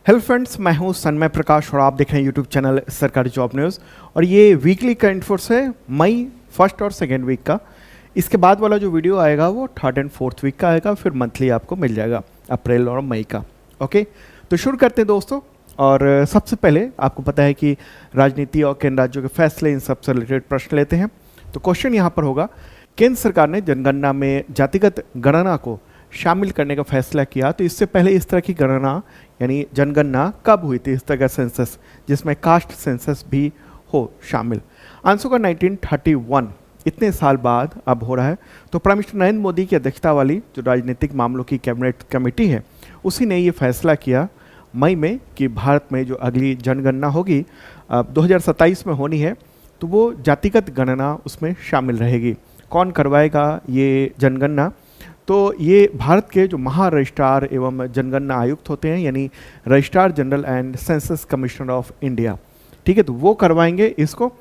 Hello friends, मैं हूं सन्मय प्रकाश और आप देख रहे हैं यूट्यूब चैनल सरकारी जॉब न्यूज़। और ये वीकली करंट अफेयर्स है मई फर्स्ट और सेकेंड वीक का। इसके बाद वाला जो वीडियो आएगा वो थर्ड एंड फोर्थ वीक का आएगा, फिर मंथली आपको मिल जाएगा अप्रैल और मई का। ओके, तो शुरू करते हैं दोस्तों। और सबसे पहले आपको पता है कि राजनीति और केंद्र राज्यों के फैसले, इन सबसे रिलेटेड प्रश्न लेते हैं। तो क्वेश्चन यहाँ पर होगा, केंद्र सरकार ने जनगणना में जातिगत गणना को शामिल करने का फैसला किया, तो इससे पहले इस तरह की गणना यानी जनगणना कब हुई थी, इस तरह का सेंसस जिसमें कास्ट सेंसस भी हो शामिल? आंसर का 1931, इतने साल बाद अब हो रहा है। तो प्राइम मिनिस्टर नरेंद्र मोदी की अध्यक्षता वाली जो राजनीतिक मामलों की कैबिनेट कमेटी है, उसी ने ये फैसला किया मई में कि भारत में जो अगली जनगणना होगी 2027 में होनी है, तो वो जातिगत गणना उसमें शामिल रहेगी। कौन करवाएगा ये जनगणना? तो ये भारत के जो महा रजिस्ट्रार एवं जनगणना आयुक्त होते हैं, यानी registrar general and census commissioner of India, ठीक है, तो वो करवाएंगे इसको।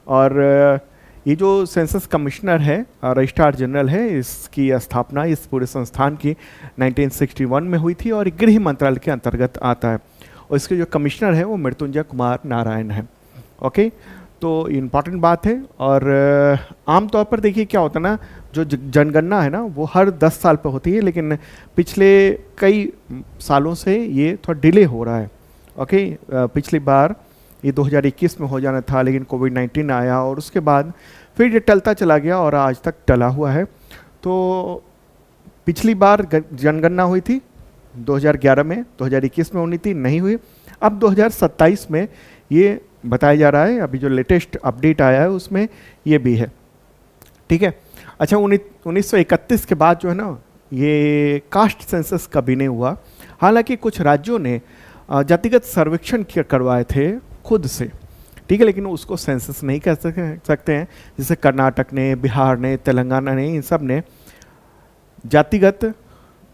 और ये जो सेंसस कमिश्नर है, रजिस्ट्रार जनरल है, इसकी स्थापना इस पूरे संस्थान की 1961 में हुई थी और गृह मंत्रालय के अंतर्गत आता है। और इसके जो कमिश्नर है वो मृत्युंजय कुमार नारायण है। ओके, तो इम्पॉर्टेंट बात है। और आमतौर पर देखिए क्या होता है ना, जो जनगणना है ना वो हर 10 साल पर होती है, लेकिन पिछले कई सालों से ये थोड़ा डिले हो रहा है। ओके, पिछली बार ये 2021 में हो जाना था, लेकिन कोविड-19 आया और उसके बाद फिर ये टलता चला गया और आज तक टला हुआ है। तो पिछली बार जनगणना हुई थी 2011 में, 2021 में होनी थी, नहीं हुई। अब 2027 में ये बताया जा रहा है, अभी जो लेटेस्ट अपडेट आया है उसमें ये भी है, ठीक है। अच्छा, 1931 के बाद जो है ना, ये कास्ट सेंसस कभी नहीं हुआ। हालांकि कुछ राज्यों ने जातिगत सर्वेक्षण करवाए थे खुद से, ठीक है, लेकिन उसको सेंसस नहीं कह सकते हैं। जैसे कर्नाटक ने, बिहार ने, तेलंगाना ने, इन सब ने जातिगत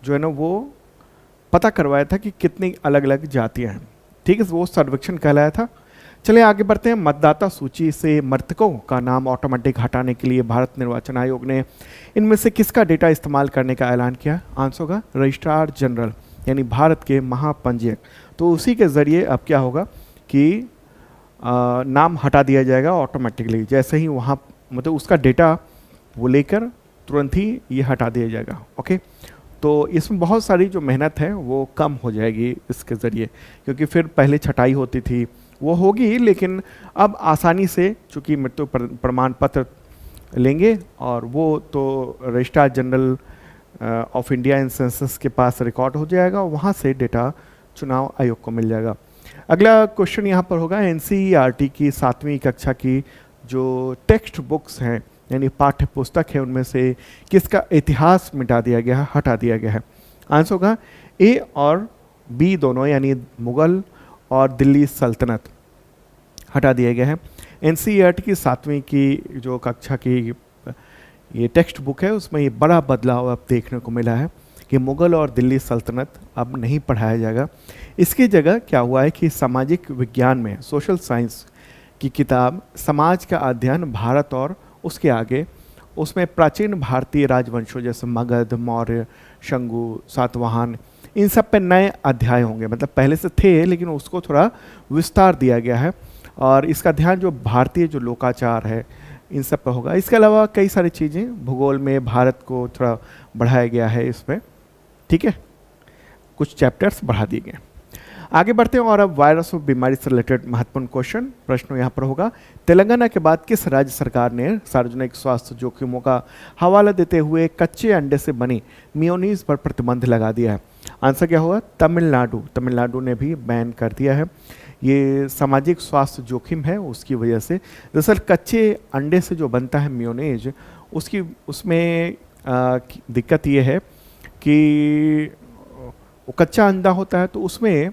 जो है ना वो पता करवाया था कि कितनी अलग अलग जातियां हैं, ठीक है, वो सर्वेक्षण कहलाया था। चलिए आगे बढ़ते हैं। मतदाता सूची से मृतकों का नाम ऑटोमेटिक हटाने के लिए भारत निर्वाचन आयोग ने इनमें से किसका डेटा इस्तेमाल करने का ऐलान किया? आंसर होगा रजिस्ट्रार जनरल, यानी भारत के महापंजीयक। तो उसी के ज़रिए अब क्या होगा कि नाम हटा दिया जाएगा ऑटोमेटिकली। जैसे ही वहाँ मतलब उसका डेटा वो लेकर तुरंत ही ये हटा दिया जाएगा। ओके, तो इसमें बहुत सारी जो मेहनत है वो कम हो जाएगी इसके ज़रिए, क्योंकि फिर पहले छटाई होती थी, वो होगी, लेकिन अब आसानी से चूँकि मृत्यु प्रमाण पत्र लेंगे और वो तो registrar general of India in census के पास रिकॉर्ड हो जाएगा, वहाँ से डेटा चुनाव आयोग को मिल जाएगा। अगला क्वेश्चन यहाँ पर होगा, एनसीईआरटी की 7वीं कक्षा की जो टेक्स्ट बुक्स हैं यानी पाठ्य पुस्तक है, उनमें से किसका इतिहास मिटा दिया गया है, हटा दिया गया है? आंसर होगा ए और बी दोनों, यानी मुगल और दिल्ली सल्तनत हटा दिया गया है। एनसीईआरटी की 7वीं की जो कक्षा की ये टेक्स्ट बुक है, उसमें ये बड़ा बदलाव अब देखने को मिला है कि मुगल और दिल्ली सल्तनत अब नहीं पढ़ाया जाएगा। इसकी जगह क्या हुआ है कि सामाजिक विज्ञान में, सोशल साइंस की किताब समाज का अध्ययन भारत और उसके आगे, उसमें प्राचीन भारतीय राजवंशों जैसे मगध, मौर्य, शंगु, सातवाहन, इन सब पे नए अध्याय होंगे। मतलब पहले से थे लेकिन उसको थोड़ा विस्तार दिया गया है, और इसका ध्यान जो भारतीय जो लोकाचार है इन सब पर होगा। इसके अलावा कई सारी चीज़ें, भूगोल में भारत को थोड़ा बढ़ाया गया है इसमें, ठीक है, कुछ चैप्टर्स बढ़ा दिए गए। आगे बढ़ते हैं और अब वायरस और बीमारी से रिलेटेड महत्वपूर्ण क्वेश्चन प्रश्न यहाँ पर होगा। तेलंगाना के बाद किस राज्य सरकार ने सार्वजनिक स्वास्थ्य जोखिमों का हवाला देते हुए कच्चे अंडे से बनी मेयोनीज पर प्रतिबंध लगा दिया है? आंसर क्या होगा? तमिलनाडु। तमिलनाडु ने भी बैन कर दिया है। ये सामाजिक स्वास्थ्य जोखिम है उसकी वजह से। दरअसल कच्चे अंडे से जो बनता है मेयोनीज, उसमें दिक्कत ये है कि वो कच्चा अंडा होता है, तो उसमें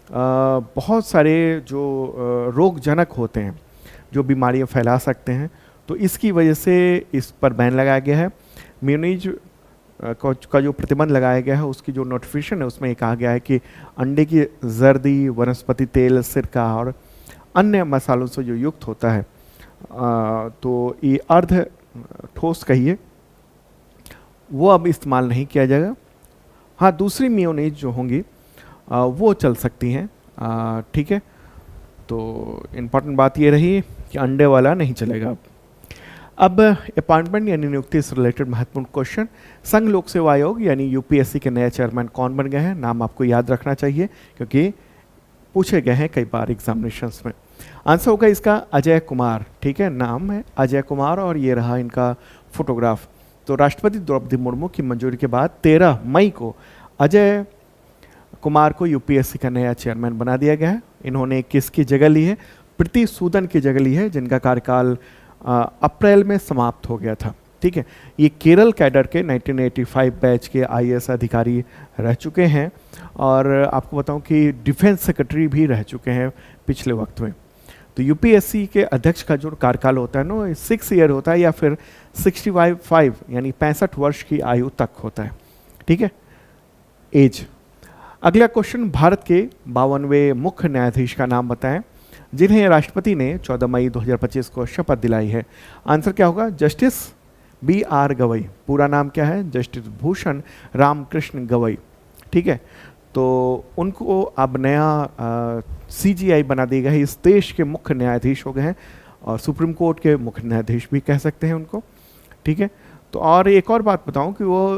बहुत सारे जो रोगजनक होते हैं जो बीमारियां फैला सकते हैं, तो इसकी वजह से इस पर बैन लगाया गया है। मेयोनीज का जो प्रतिबंध लगाया गया है, उसकी जो नोटिफिकेशन है उसमें कहा गया है कि अंडे की जर्दी, वनस्पति तेल, सिरका और अन्य मसालों से जो युक्त होता है, तो ये अर्ध ठोस कहिए, वो अब इस्तेमाल नहीं किया जाएगा। हाँ, दूसरी मेयोनीज जो होंगी वो चल सकती हैं, ठीक है, तो इम्पॉर्टेंट बात ये रही कि अंडे वाला नहीं चलेगा। अब अपॉइंटमेंट यानी नियुक्ति से रिलेटेड महत्वपूर्ण क्वेश्चन, संघ लोक सेवा आयोग यानी यूपीएससी के नए चेयरमैन कौन बन गए हैं? नाम आपको याद रखना चाहिए क्योंकि पूछे गए हैं कई बार एग्जामिनेशंस में। आंसर होगा इसका अजय कुमार, ठीक है, नाम है अजय कुमार और ये रहा इनका फोटोग्राफ। तो राष्ट्रपति द्रौपदी मुर्मू की मंजूरी के बाद 13 मई को अजय कुमार को यूपीएससी का नया चेयरमैन बना दिया गया है। इन्होंने किसकी जगह ली है? प्रीति सूदन की जगह ली है, जिनका कार्यकाल अप्रैल में समाप्त हो गया था। ठीक है, ये केरल कैडर के 1985 बैच के आईएएस अधिकारी रह चुके हैं और आपको बताऊं कि डिफेंस सेक्रेटरी भी रह चुके हैं पिछले वक्त में। तो यूपीएससी के अध्यक्ष का जो कार्यकाल होता है ना 6 ईयर होता है या फिर 65 यानी 65 वर्ष की आयु तक होता है। ठीक है, एज। अगला क्वेश्चन, भारत के 52वें मुख्य न्यायाधीश का नाम बताएं जिन्हें राष्ट्रपति ने 14 मई 2025 को शपथ दिलाई है। आंसर क्या होगा? Justice BR Gavai. पूरा नाम क्या है? जस्टिस भूषण रामकृष्ण गवई। ठीक है, तो उनको अब नया CGI बना दिया गया है। इस देश के मुख्य न्यायाधीश हो गए हैं और सुप्रीम कोर्ट के मुख्य न्यायाधीश भी कह सकते हैं उनको। ठीक है, तो और एक और बात बताऊं कि वो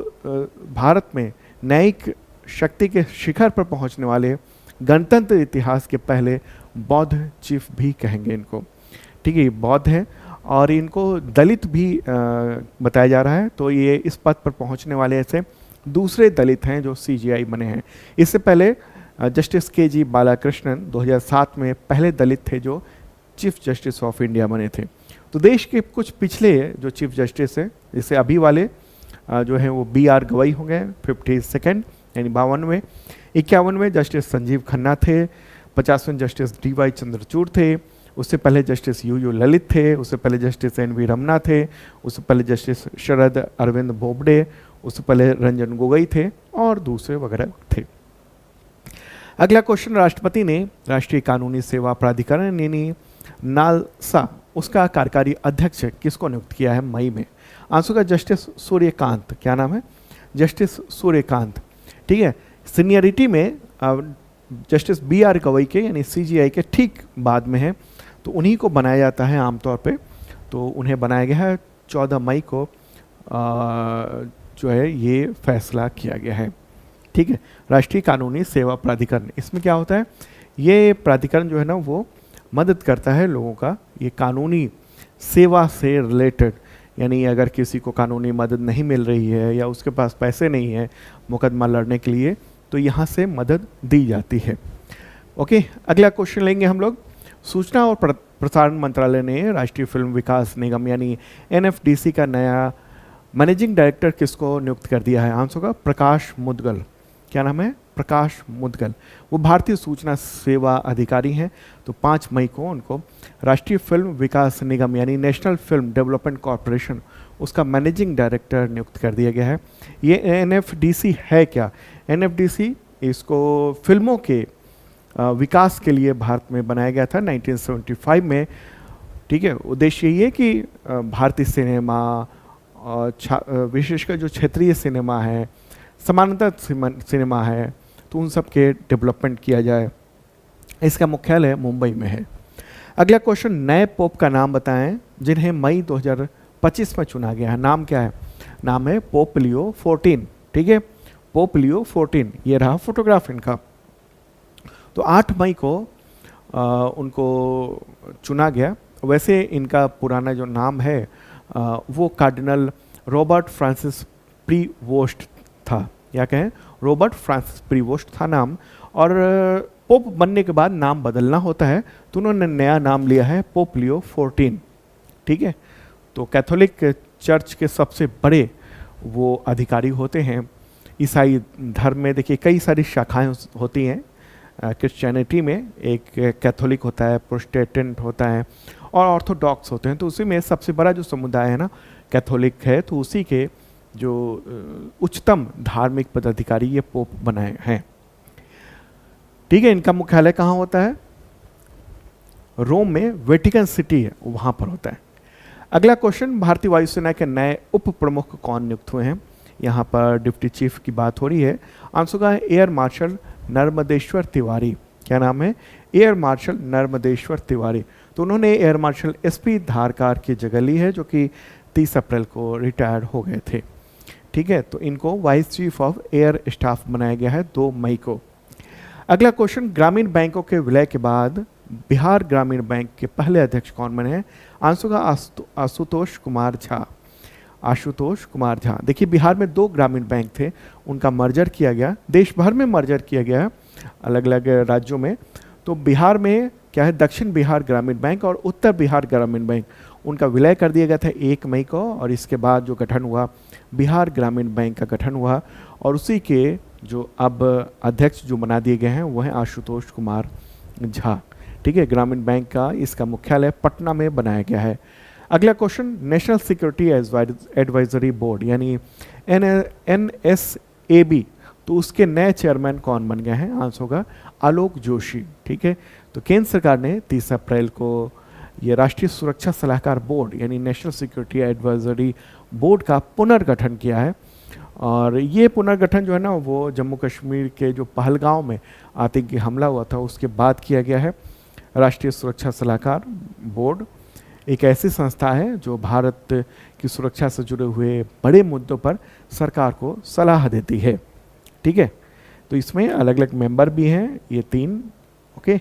भारत में न्यायिक शक्ति के शिखर पर पहुंचने वाले गणतंत्र इतिहास के पहले बौद्ध चीफ भी कहेंगे इनको। ठीक है, ये बौद्ध है और इनको दलित भी बताया जा रहा है। तो ये इस पद पर पहुंचने वाले ऐसे दूसरे दलित हैं जो CGI बने हैं। इससे पहले जस्टिस KG बालाकृष्णन 2007 में पहले दलित थे जो चीफ जस्टिस ऑफ इंडिया बने थे। तो देश के कुछ पिछले जो चीफ जस्टिस हैं, जैसे अभी वाले जो हैं वो BR गवई हो गए 52nd यानी 52वें। 51वें जस्टिस संजीव खन्ना थे। 50वें जस्टिस DY चंद्रचूड़ थे। उससे पहले जस्टिस UU ललित थे। उससे पहले जस्टिस NV रमना थे। उससे पहले जस्टिस शरद अरविंद बोबडे। उससे पहले रंजन गोगोई थे और दूसरे वगैरह थे। अगला क्वेश्चन, राष्ट्रपति ने राष्ट्रीय कानूनी सेवा प्राधिकरण यानी नालसा उसका कार्यकारी अध्यक्ष किसको नियुक्त किया है मई में? आंसर का जस्टिस सूर्यकांत। क्या नाम है? जस्टिस सूर्यकांत। ठीक है, सीनियरिटी में जस्टिस BR गवई के यानी CGI के ठीक बाद में है, तो उन्हीं को बनाया जाता है आमतौर पे। तो उन्हें बनाया गया है 14 मई को जो है ये फैसला किया गया है। ठीक है, राष्ट्रीय कानूनी सेवा प्राधिकरण, इसमें क्या होता है? ये प्राधिकरण जो है ना वो मदद करता है लोगों का ये कानूनी सेवा से रिलेटेड, यानी अगर किसी को कानूनी मदद नहीं मिल रही है या उसके पास पैसे नहीं है मुकदमा लड़ने के लिए, तो यहाँ से मदद दी जाती है। ओके, अगला क्वेश्चन लेंगे हम लोग। सूचना और प्रसारण मंत्रालय ने राष्ट्रीय फिल्म विकास निगम यानी NFDC का नया मैनेजिंग डायरेक्टर किसको नियुक्त कर दिया है? आंसर होगा प्रकाश मुदगल। क्या नाम है? प्रकाश मुदगल। वो भारतीय सूचना सेवा अधिकारी हैं। तो 5 मई को उनको राष्ट्रीय फिल्म विकास निगम यानी नेशनल फिल्म डेवलपमेंट कॉरपोरेशन उसका मैनेजिंग डायरेक्टर नियुक्त कर दिया गया है। ये NFDC है क्या? NFDC इसको फिल्मों के विकास के लिए भारत में बनाया गया था 1975 में। ठीक है, उद्देश्य यही है कि भारतीय सिनेमा विशेषकर जो क्षेत्रीय सिनेमा है, समानांतर सिनेमा है, तो उन सब के डेवलपमेंट किया जाए। इसका मुख्यालय मुंबई में है। अगला क्वेश्चन, नए पोप का नाम बताएं जिन्हें मई 2025 में चुना गया है। नाम क्या है? नाम है पोप लियो 14। ठीक है, पोप लियो 14। ये रहा फोटोग्राफ इनका। तो 8 मई को उनको चुना गया। वैसे इनका पुराना जो नाम है वो कार्डिनल रॉबर्ट फ्रांसिस प्रीवोस्ट था। या कहें रॉबर्ट फ्रांसिस प्रीवोस्ट था नाम, और पोप बनने के बाद नाम बदलना होता है, तो उन्होंने नया नाम लिया है पोप लियो 14। ठीक है, तो कैथोलिक चर्च के सबसे बड़े वो अधिकारी होते हैं। ईसाई धर्म में देखिए कई सारी शाखाएं होती हैं। क्रिश्चियनिटी में एक कैथोलिक होता है, प्रोटेस्टेंट होता है और ऑर्थोडॉक्स होते हैं। तो उसी में सबसे बड़ा जो समुदाय है ना कैथोलिक है, तो उसी के जो उच्चतम धार्मिक पदाधिकारी ये पोप बनाए हैं। ठीक है, इनका मुख्यालय कहाँ होता है? रोम में वेटिकन सिटी है, वहाँ पर होता है। अगला क्वेश्चन, भारतीय वायुसेना के नए उप प्रमुख कौन नियुक्त हुए हैं? यहाँ पर डिप्टी चीफ की बात हो रही है। आंसर का एयर मार्शल नर्मदेश्वर तिवारी। क्या नाम है? Air marshal Narmadeshwar Tiwari. तो उन्होंने एयर मार्शल एसपी धारकार की जगह ली है, जो कि 30 अप्रैल को रिटायर्ड हो गए थे। ठीक है, तो इनको vice chief of air staff बनाया गया है 2 मई को। अगला क्वेश्चन, ग्रामीण बैंकों के विलय के बाद बिहार ग्रामीण बैंक के पहले अध्यक्ष कौन बने हैं? आंसर का आशुतोष कुमार झा। आशुतोष कुमार झा। देखिए, बिहार में 2 ग्रामीण बैंक थे, उनका मर्जर किया गया, देश भर में मर्जर किया गया है अलग अलग राज्यों में। तो बिहार में क्या है, दक्षिण बिहार ग्रामीण बैंक और उत्तर बिहार ग्रामीण बैंक, उनका विलय कर दिया गया था 1 मई को। और इसके बाद जो गठन हुआ, बिहार ग्रामीण बैंक का गठन हुआ, और उसी के जो अब अध्यक्ष जो बना दिए गए हैं वो हैं आशुतोष कुमार झा। ठीक है, ग्रामीण बैंक का इसका मुख्यालय पटना में बनाया गया है। अगला question, national security advisory board यानी NSAB, तो उसके नए चेयरमैन कौन बन गए हैं? आंसर होगा आलोक जोशी। ठीक है, तो केंद्र सरकार ने 30 अप्रैल को ये राष्ट्रीय सुरक्षा सलाहकार बोर्ड यानी नेशनल सिक्योरिटी एडवाइजरी बोर्ड का पुनर्गठन किया है। और ये पुनर्गठन जो है ना, वो जम्मू कश्मीर के जो पहलगांव में आतंकी हमला हुआ था उसके बाद किया गया है। राष्ट्रीय सुरक्षा सलाहकार बोर्ड एक ऐसी संस्था है जो भारत की सुरक्षा से जुड़े हुए बड़े मुद्दों पर सरकार को सलाह देती है। ठीक है, तो इसमें अलग अलग मेंबर भी हैं, ये 3। ओके,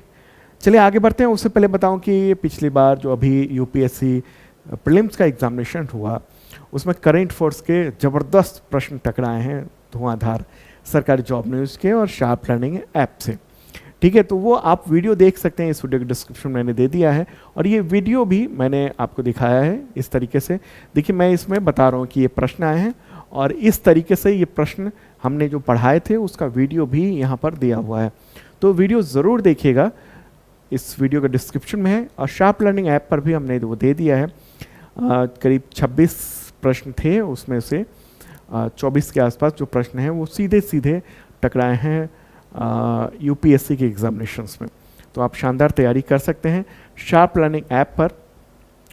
चलिए आगे बढ़ते हैं। उससे पहले बताऊं कि पिछली बार जो अभी यूपीएससी प्रीलिम्स का एग्जामिनेशन हुआ, उसमें करंट फोर्स के ज़बरदस्त प्रश्न टकराए हैं धुआंधार सरकारी जॉब न्यूज़ के और शार्प लर्निंग ऐप से। ठीक है, तो वो आप वीडियो देख सकते हैं, इस वीडियो के डिस्क्रिप्शन मैंने दे दिया है, और ये वीडियो भी मैंने आपको दिखाया है इस तरीके से। देखिए, मैं इसमें बता रहा हूँ कि ये प्रश्न आए हैं, और इस तरीके से ये प्रश्न हमने जो पढ़ाए थे उसका वीडियो भी यहाँ पर दिया हुआ है। तो वीडियो ज़रूर देखिएगा, इस वीडियो का डिस्क्रिप्शन में है, और शार्प लर्निंग ऐप पर भी हमने वो दे दिया है। करीब 26 प्रश्न थे, उसमें से 24 के आसपास जो प्रश्न हैं वो सीधे सीधे टकराए हैं यूपीएससी के एग्जामिनेशंस में। तो आप शानदार तैयारी कर सकते हैं शार्प लर्निंग ऐप पर।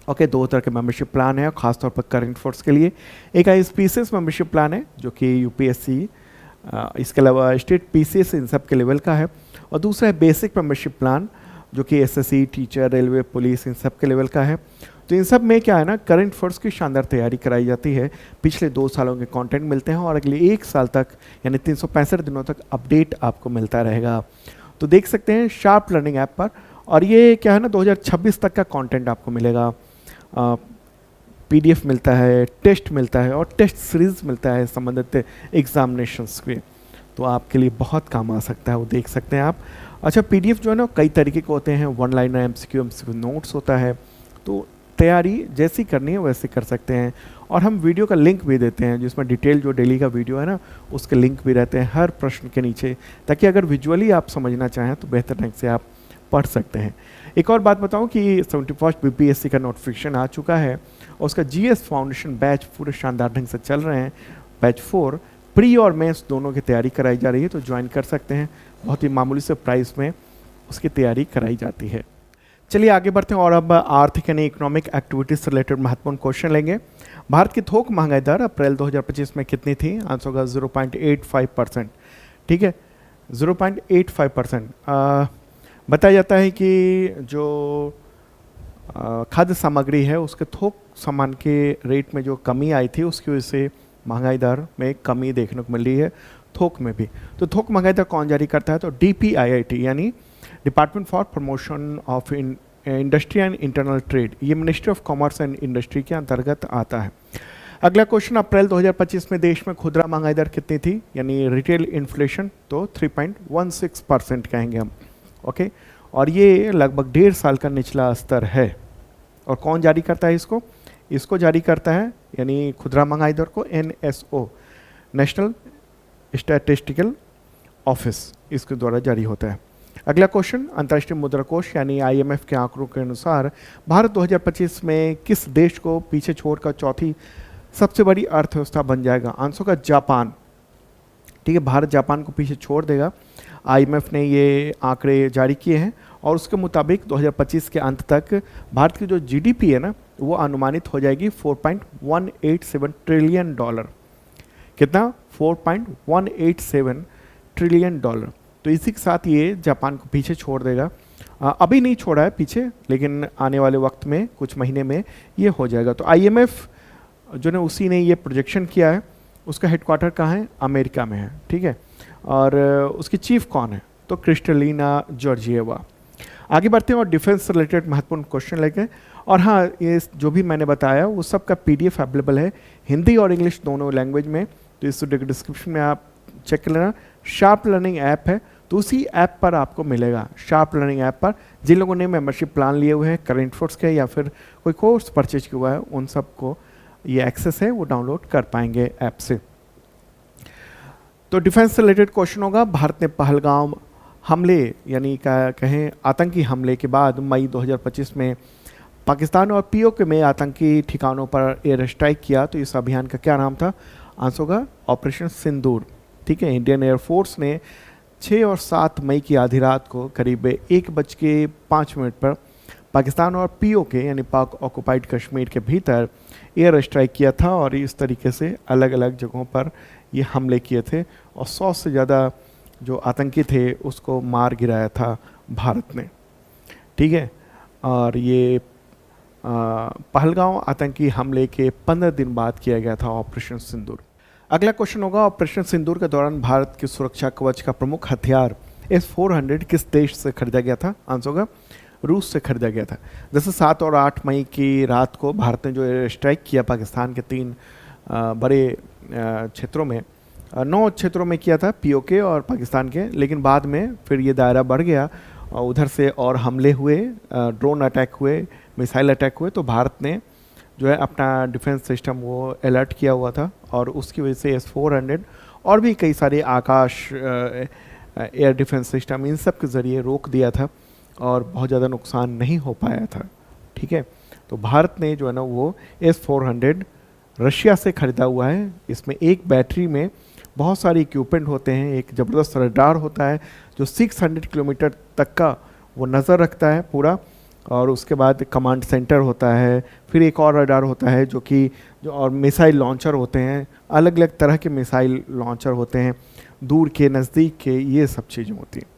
ओके, 2 तरह के मेंबरशिप प्लान है, खासतौर पर करंट फोर्स के लिए। एक आईपीसीएस मेंबरशिप प्लान है जो कि यूपीएससी, इसके अलावा स्टेट पीसीएस, इन सब के लेवल का है, और दूसरा है बेसिक मेंबरशिप प्लान जो कि एसएससी, टीचर, रेलवे, पुलिस, इन सब के लेवल का है। तो इन सब में क्या है ना, करंट फोर्स की शानदार तैयारी कराई जाती है, पिछले 2 सालों के कंटेंट मिलते हैं, और अगले 1 साल तक यानी 365 दिनों तक अपडेट आपको मिलता रहेगा। तो देख सकते हैं शार्प लर्निंग ऐप पर। और ये क्या है ना, 2026 तक का कंटेंट आपको मिलेगा, पीडीएफ मिलता है, टेस्ट मिलता है, और टेस्ट सीरीज मिलता है संबंधित एग्जामिनेशंस के। तो आपके लिए बहुत काम आ सकता है, वो देख सकते हैं आप। अच्छा, पीडीएफ जो है ना कई तरीके के होते हैं, 1 लाइनर, एमसीक्यू नोट्स होता है। तो तैयारी जैसी करनी है वैसे कर सकते हैं, और हम वीडियो का लिंक भी देते हैं जिसमें डिटेल जो डेली का वीडियो है ना उसके लिंक भी रहते हैं हर प्रश्न के नीचे, ताकि अगर विजुअली आप समझना चाहें तो बेहतर ढंग से आप पढ़ सकते हैं। एक और बात बताऊं कि 71st बीपीएससी का नोटिफिकेशन आ चुका है, और उसका जीएस फाउंडेशन बैच पूरे शानदार ढंग से चल रहे हैं। बैच 4 प्री और मेंस दोनों की तैयारी कराई जा रही है, तो ज्वाइन कर सकते हैं। बहुत ही मामूली से प्राइस में उसकी तैयारी कराई जाती है। चलिए आगे बढ़ते हैं, और अब आर्थिक यानी इकोनॉमिक एक्टिविटीज से रिलेटेड महत्वपूर्ण क्वेश्चन लेंगे। भारत की थोक महंगाई दर अप्रैल 2025 में कितनी थी? आंसर होगा 0.85%। ठीक है, 0.85%। बताया जाता है कि जो खाद्य सामग्री है उसके थोक सामान के रेट में जो कमी आई थी उसकी वजह से महंगाई दर में कमी देखने को मिल रही है, थोक में भी। तो थोक महंगाई दर कौन जारी करता है? तो DPIIT यानी department for promotion of industry and internal trade, ये ministry of commerce and industry के अंतर्गत आता है। अगला क्वेश्चन, अप्रैल 2025 में देश में खुदरा महंगाई दर कितनी थी यानी रिटेल इन्फ्लेशन? तो 3.16% कहेंगे हम। ओके, और ये लगभग 1.5 साल का निचला स्तर है। और कौन जारी करता है इसको? इसको जारी करता है यानी खुदरा महंगाई दर को NSO, नेशनल स्टैटिस्टिकल ऑफिस, इसके द्वारा जारी होता है। अगला क्वेश्चन, अंतर्राष्ट्रीय मुद्रा कोष यानी IMF के आंकड़ों के अनुसार भारत 2025 में किस देश को पीछे छोड़कर चौथी सबसे बड़ी अर्थव्यवस्था बन जाएगा? आंसर का जापान। ठीक है, भारत जापान को पीछे छोड़ देगा। IMF ने ये आंकड़े जारी किए हैं, और उसके मुताबिक 2025 के अंत तक भारत की जो GDP है ना वो अनुमानित हो जाएगी $4.187 ट्रिलियन। कितना? $4.187 ट्रिलियन। तो इसी के साथ ये जापान को पीछे छोड़ देगा। अभी नहीं छोड़ा है पीछे, लेकिन आने वाले वक्त में कुछ महीने में ये हो जाएगा। तो आईएमएफ जो ने उसी ने ये प्रोजेक्शन किया है, उसका हेडक्वार्टर कहाँ है? अमेरिका में है, ठीक है। और उसकी चीफ कौन है? तो क्रिस्टलिना जॉर्जिएवा। आगे बढ़ते हैं और डिफेंस रिलेटेड महत्वपूर्ण क्वेश्चन लेके। और हाँ, ये जो भी मैंने बताया वो सब का पीडीएफ अवेलेबल है हिंदी और इंग्लिश दोनों लैंग्वेज में, तो इस वीडियो के डिस्क्रिप्शन में आप चेक कर लेना। शार्प लर्निंग ऐप है, तो उसी ऐप पर आपको मिलेगा, शार्प लर्निंग ऐप पर। जिन लोगों ने मेंबरशिप प्लान लिए हुए हैं करंट फोर्स के या फिर कोई कोर्स परचेज किया हुआ है, उन सबको ये एक्सेस है, वो डाउनलोड कर पाएंगे ऐप से। तो डिफेंस से रिलेटेड क्वेश्चन होगा। भारत ने पहलगाम हमले यानी कहें आतंकी हमले के बाद मई 2025 में पाकिस्तान और पीओके में आतंकी ठिकानों पर एयर स्ट्राइक किया। तो इस अभियान का क्या नाम था? आंसर होगा ऑपरेशन सिंदूर, ठीक है। इंडियन एयरफोर्स ने 6 और 7 मई की आधी रात को करीब 1:05 पर पाकिस्तान और पीओके यानी पाक ऑक्युपाइड कश्मीर के भीतर एयर स्ट्राइक किया था, और इस तरीके से अलग अलग जगहों पर ये हमले किए थे, और 100 से ज़्यादा जो आतंकी थे उसको मार गिराया था भारत ने, ठीक है। और ये पहलगांव आतंकी हमले के 15 दिन बाद किया गया था ऑपरेशन सिंदूर। अगला क्वेश्चन होगा, ऑपरेशन सिंदूर के दौरान भारत की सुरक्षा कवच का प्रमुख हथियार S-400 किस देश से खरीदा गया था? आंसर होगा रूस से खरीदा गया था। जैसे 7 और 8 मई की रात को भारत ने जो एयर स्ट्राइक किया पाकिस्तान के 3 बड़े क्षेत्रों में, 9 क्षेत्रों में किया था पीओके और पाकिस्तान के, लेकिन बाद में फिर ये दायरा बढ़ गया और उधर से और हमले हुए, ड्रोन अटैक हुए, मिसाइल अटैक हुए। तो भारत ने जो है अपना डिफेंस सिस्टम वो अलर्ट किया हुआ था, और उसकी वजह से S-400 और भी कई सारे आकाश एयर डिफेंस सिस्टम इन सब के ज़रिए रोक दिया था, और बहुत ज़्यादा नुकसान नहीं हो पाया था, ठीक है। तो भारत ने जो है ना वो S-400 रशिया से ख़रीदा हुआ है। इसमें एक बैटरी में बहुत सारे इक्विपमेंट होते हैं, एक ज़बरदस्त रडार होता है जो 600 किलोमीटर तक का वो नज़र रखता है पूरा, और उसके बाद कमांड सेंटर होता है, फिर एक और रडार होता है जो और मिसाइल लॉन्चर होते हैं, अलग अलग तरह के मिसाइल लॉन्चर होते हैं, दूर के नज़दीक के, ये सब चीज़ें होती हैं।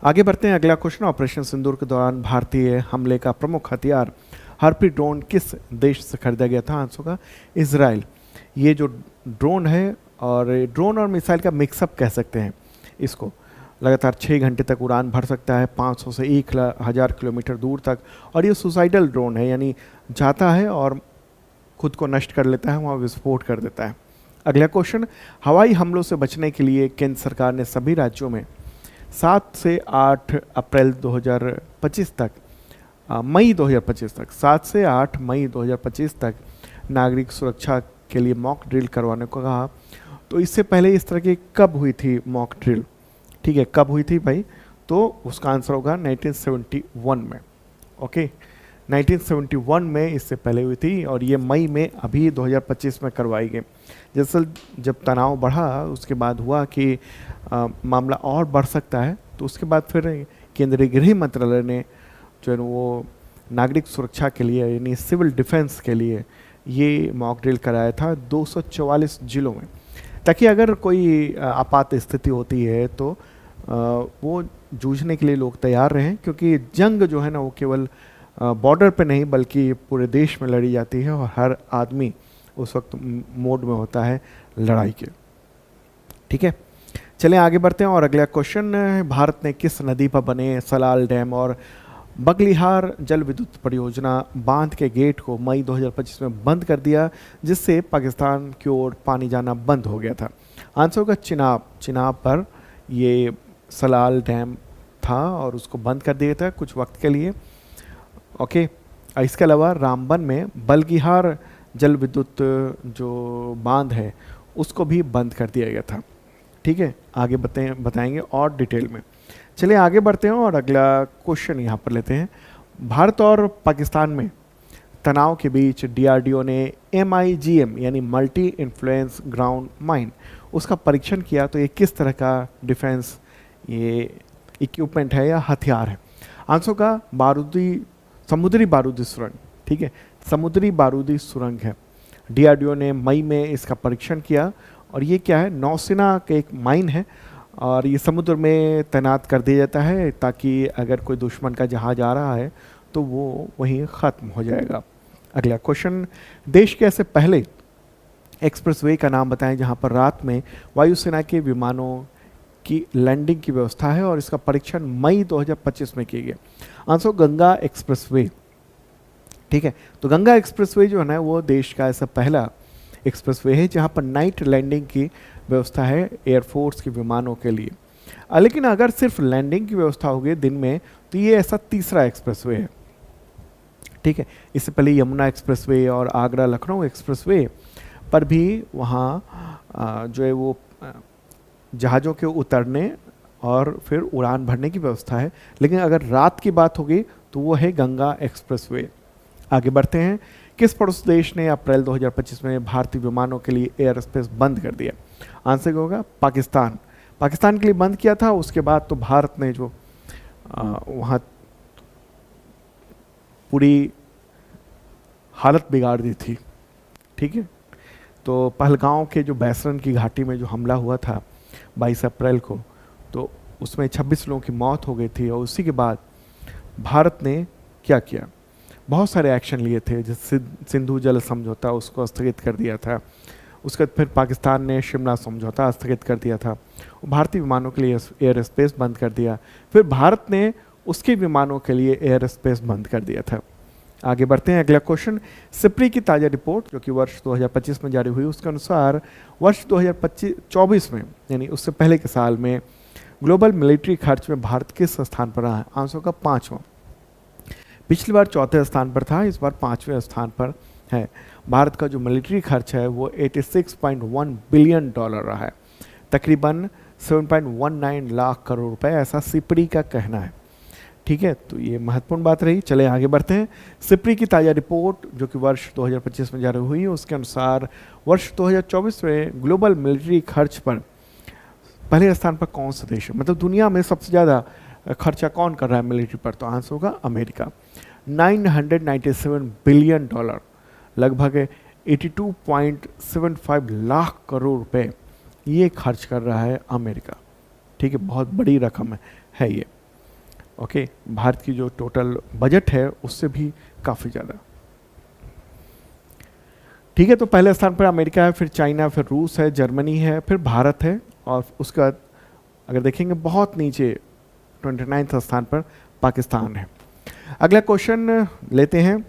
आगे बढ़ते हैं, अगला क्वेश्चन, ऑपरेशन सिंदूर के दौरान भारतीय हमले का प्रमुख हथियार हार्पी ड्रोन किस देश से खरीदा गया था? आंसर होगा इजराइल। ये जो ड्रोन है, और ड्रोन और मिसाइल का मिक्सअप कह सकते हैं इसको, लगातार 6 घंटे तक उड़ान भर सकता है 500 से 1000 किलोमीटर दूर तक, और ये सुसाइडल ड्रोन है, यानी जाता है और खुद को नष्ट कर लेता है, वहाँ विस्फोट कर देता है। अगला क्वेश्चन, हवाई हमलों से बचने के लिए केंद्र सरकार ने सभी राज्यों में 7 से 8 अप्रैल 2025 तक, मई 2025 तक, 7 से 8 मई 2025 तक नागरिक सुरक्षा के लिए मॉक ड्रिल करवाने को कहा। तो इससे पहले इस तरह की कब हुई थी मॉक ड्रिल? ठीक है, कब हुई थी भाई? तो उसका आंसर होगा 1971 में। ओके, 1971 में इससे पहले हुई थी, और ये मई में अभी 2025 में करवाई गई। जैसे जब तनाव बढ़ा उसके बाद हुआ कि मामला और बढ़ सकता है, तो उसके बाद फिर केंद्रीय गृह मंत्रालय ने जो है वो नागरिक सुरक्षा के लिए यानी सिविल डिफेंस के लिए ये मॉक ड्रिल कराया था 244 जिलों में, ताकि अगर कोई आपात स्थिति होती है तो वो जूझने के लिए लोग तैयार रहें, क्योंकि जंग जो है ना वो केवल बॉर्डर पे नहीं बल्कि पूरे देश में लड़ी जाती है, और हर आदमी उस वक्त मोड में होता है लड़ाई के। ठीक है, चलें आगे बढ़ते हैं, और अगला क्वेश्चन, भारत ने किस नदी पर बने सलाल डैम और बगलिहार जल विद्युत परियोजना बांध के गेट को मई 2025 में बंद कर दिया, जिससे पाकिस्तान की ओर पानी जाना बंद हो गया था? आंसर होगा चिनाब। चिनाब पर ये सलाल डैम था और उसको बंद कर दिया था कुछ वक्त के लिए। ओके, इसके अलावा रामबन में बगलिहार जल विद्युत जो बांध है उसको भी बंद कर दिया गया था। ठीक है, आगे बताएंगे और डिटेल में। चलिए आगे बढ़ते हैं, और अगला क्वेश्चन यहाँ पर लेते हैं। भारत और पाकिस्तान में तनाव के बीच डीआरडीओ ने MIGM यानी मल्टी इन्फ्लुएंस ग्राउंड माइन उसका परीक्षण किया। तो ये किस तरह का डिफेंस ये इक्विपमेंट है या हथियार है? आंसर का समुद्री बारूदी सुरंग। ठीक है, समुद्री बारूदी सुरंग है। डीआरडीओ ने मई में इसका परीक्षण किया, और ये क्या है? नौसेना का एक माइन है, और ये समुद्र में तैनात कर दिया जाता है ताकि अगर कोई दुश्मन का जहाज आ रहा है तो वो वहीं ख़त्म हो जाएगा। अगला क्वेश्चन, देश के ऐसे पहले एक्सप्रेसवे का नाम बताएं जहां पर रात में वायुसेना के विमानों की लैंडिंग की व्यवस्था है और इसका परीक्षण मई 2025 में किया गया। Answer Ganga expressway. ठीक है, तो गंगा एक्सप्रेसवे जो है ना वो देश का ऐसा पहला एक्सप्रेसवे है जहां पर नाइट लैंडिंग की व्यवस्था है एयरफोर्स के विमानों के लिए। लेकिन अगर सिर्फ लैंडिंग की व्यवस्था होगी दिन में तो ये ऐसा तीसरा एक्सप्रेसवे है। ठीक है, इससे पहले यमुना एक्सप्रेसवे और आगरा लखनऊ एक्सप्रेसवे पर भी वहाँ जो है वो जहाज़ों के उतरने और फिर उड़ान भरने की व्यवस्था है। लेकिन अगर रात की बात होगी तो वो है गंगा एक्सप्रेसवे। आगे बढ़ते हैं, किस पड़ोसी देश ने अप्रैल 2025 में भारतीय विमानों के लिए एयर स्पेस बंद कर दिया? आंसर होगा पाकिस्तान। पाकिस्तान के लिए बंद किया था, उसके बाद तो भारत ने जो वहाँ पूरी हालत बिगाड़ दी थी। ठीक है, तो पहलगांव के जो बैसरन की घाटी में जो हमला हुआ था 22 अप्रैल को, तो उसमें 26 लोगों की मौत हो गई थी। और उसी के बाद भारत ने क्या किया, बहुत सारे एक्शन लिए थे, जैसे सिंधु जल समझौता उसको स्थगित कर दिया था। उसके बाद फिर पाकिस्तान ने शिमला समझौता स्थगित कर दिया था, भारतीय विमानों के लिए एयर स्पेस बंद कर दिया। फिर भारत ने उसके विमानों के लिए एयर स्पेस बंद कर दिया था। आगे बढ़ते हैं, अगला क्वेश्चन, सिप्री की ताज़ा रिपोर्ट जो कि वर्ष 2025 में जारी हुई, उसके अनुसार वर्ष 2024 में यानी उससे पहले के साल में ग्लोबल मिलिट्री खर्च में भारत किस स्थान पर रहा है? आंसर का 5वां। पिछली बार 4थे स्थान पर था, इस बार 5वें स्थान पर है। भारत का जो मिलिट्री खर्च है वो 86.1 बिलियन डॉलर रहा है, तकरीबन 7.19 लाख करोड़ रुपए, ऐसा सिप्री का कहना है। ठीक है, तो ये महत्वपूर्ण बात रही। चले आगे बढ़ते हैं, सिप्री की ताज़ा रिपोर्ट जो कि वर्ष 2025 में जारी हुई, उसके अनुसार वर्ष 2024 में ग्लोबल मिलिट्री खर्च पर पहले स्थान पर कौन सा देश है? मतलब दुनिया में सबसे ज़्यादा खर्चा कौन कर रहा है मिलिट्री पर? तो आंसर होगा अमेरिका। 997 बिलियन डॉलर, लगभग 82.75 लाख करोड़ रुपए ये खर्च कर रहा है अमेरिका। ठीक है, बहुत बड़ी रकम है ये। ओके, भारत की जो टोटल बजट है उससे भी काफ़ी ज़्यादा। ठीक है, तो पहले स्थान पर अमेरिका है, फिर चाइना, फिर रूस है, जर्मनी है, फिर भारत है, और उसके बाद अगर देखेंगे बहुत नीचे 29वें स्थान पर पाकिस्तान है। अगला क्वेश्चन लेते हैं,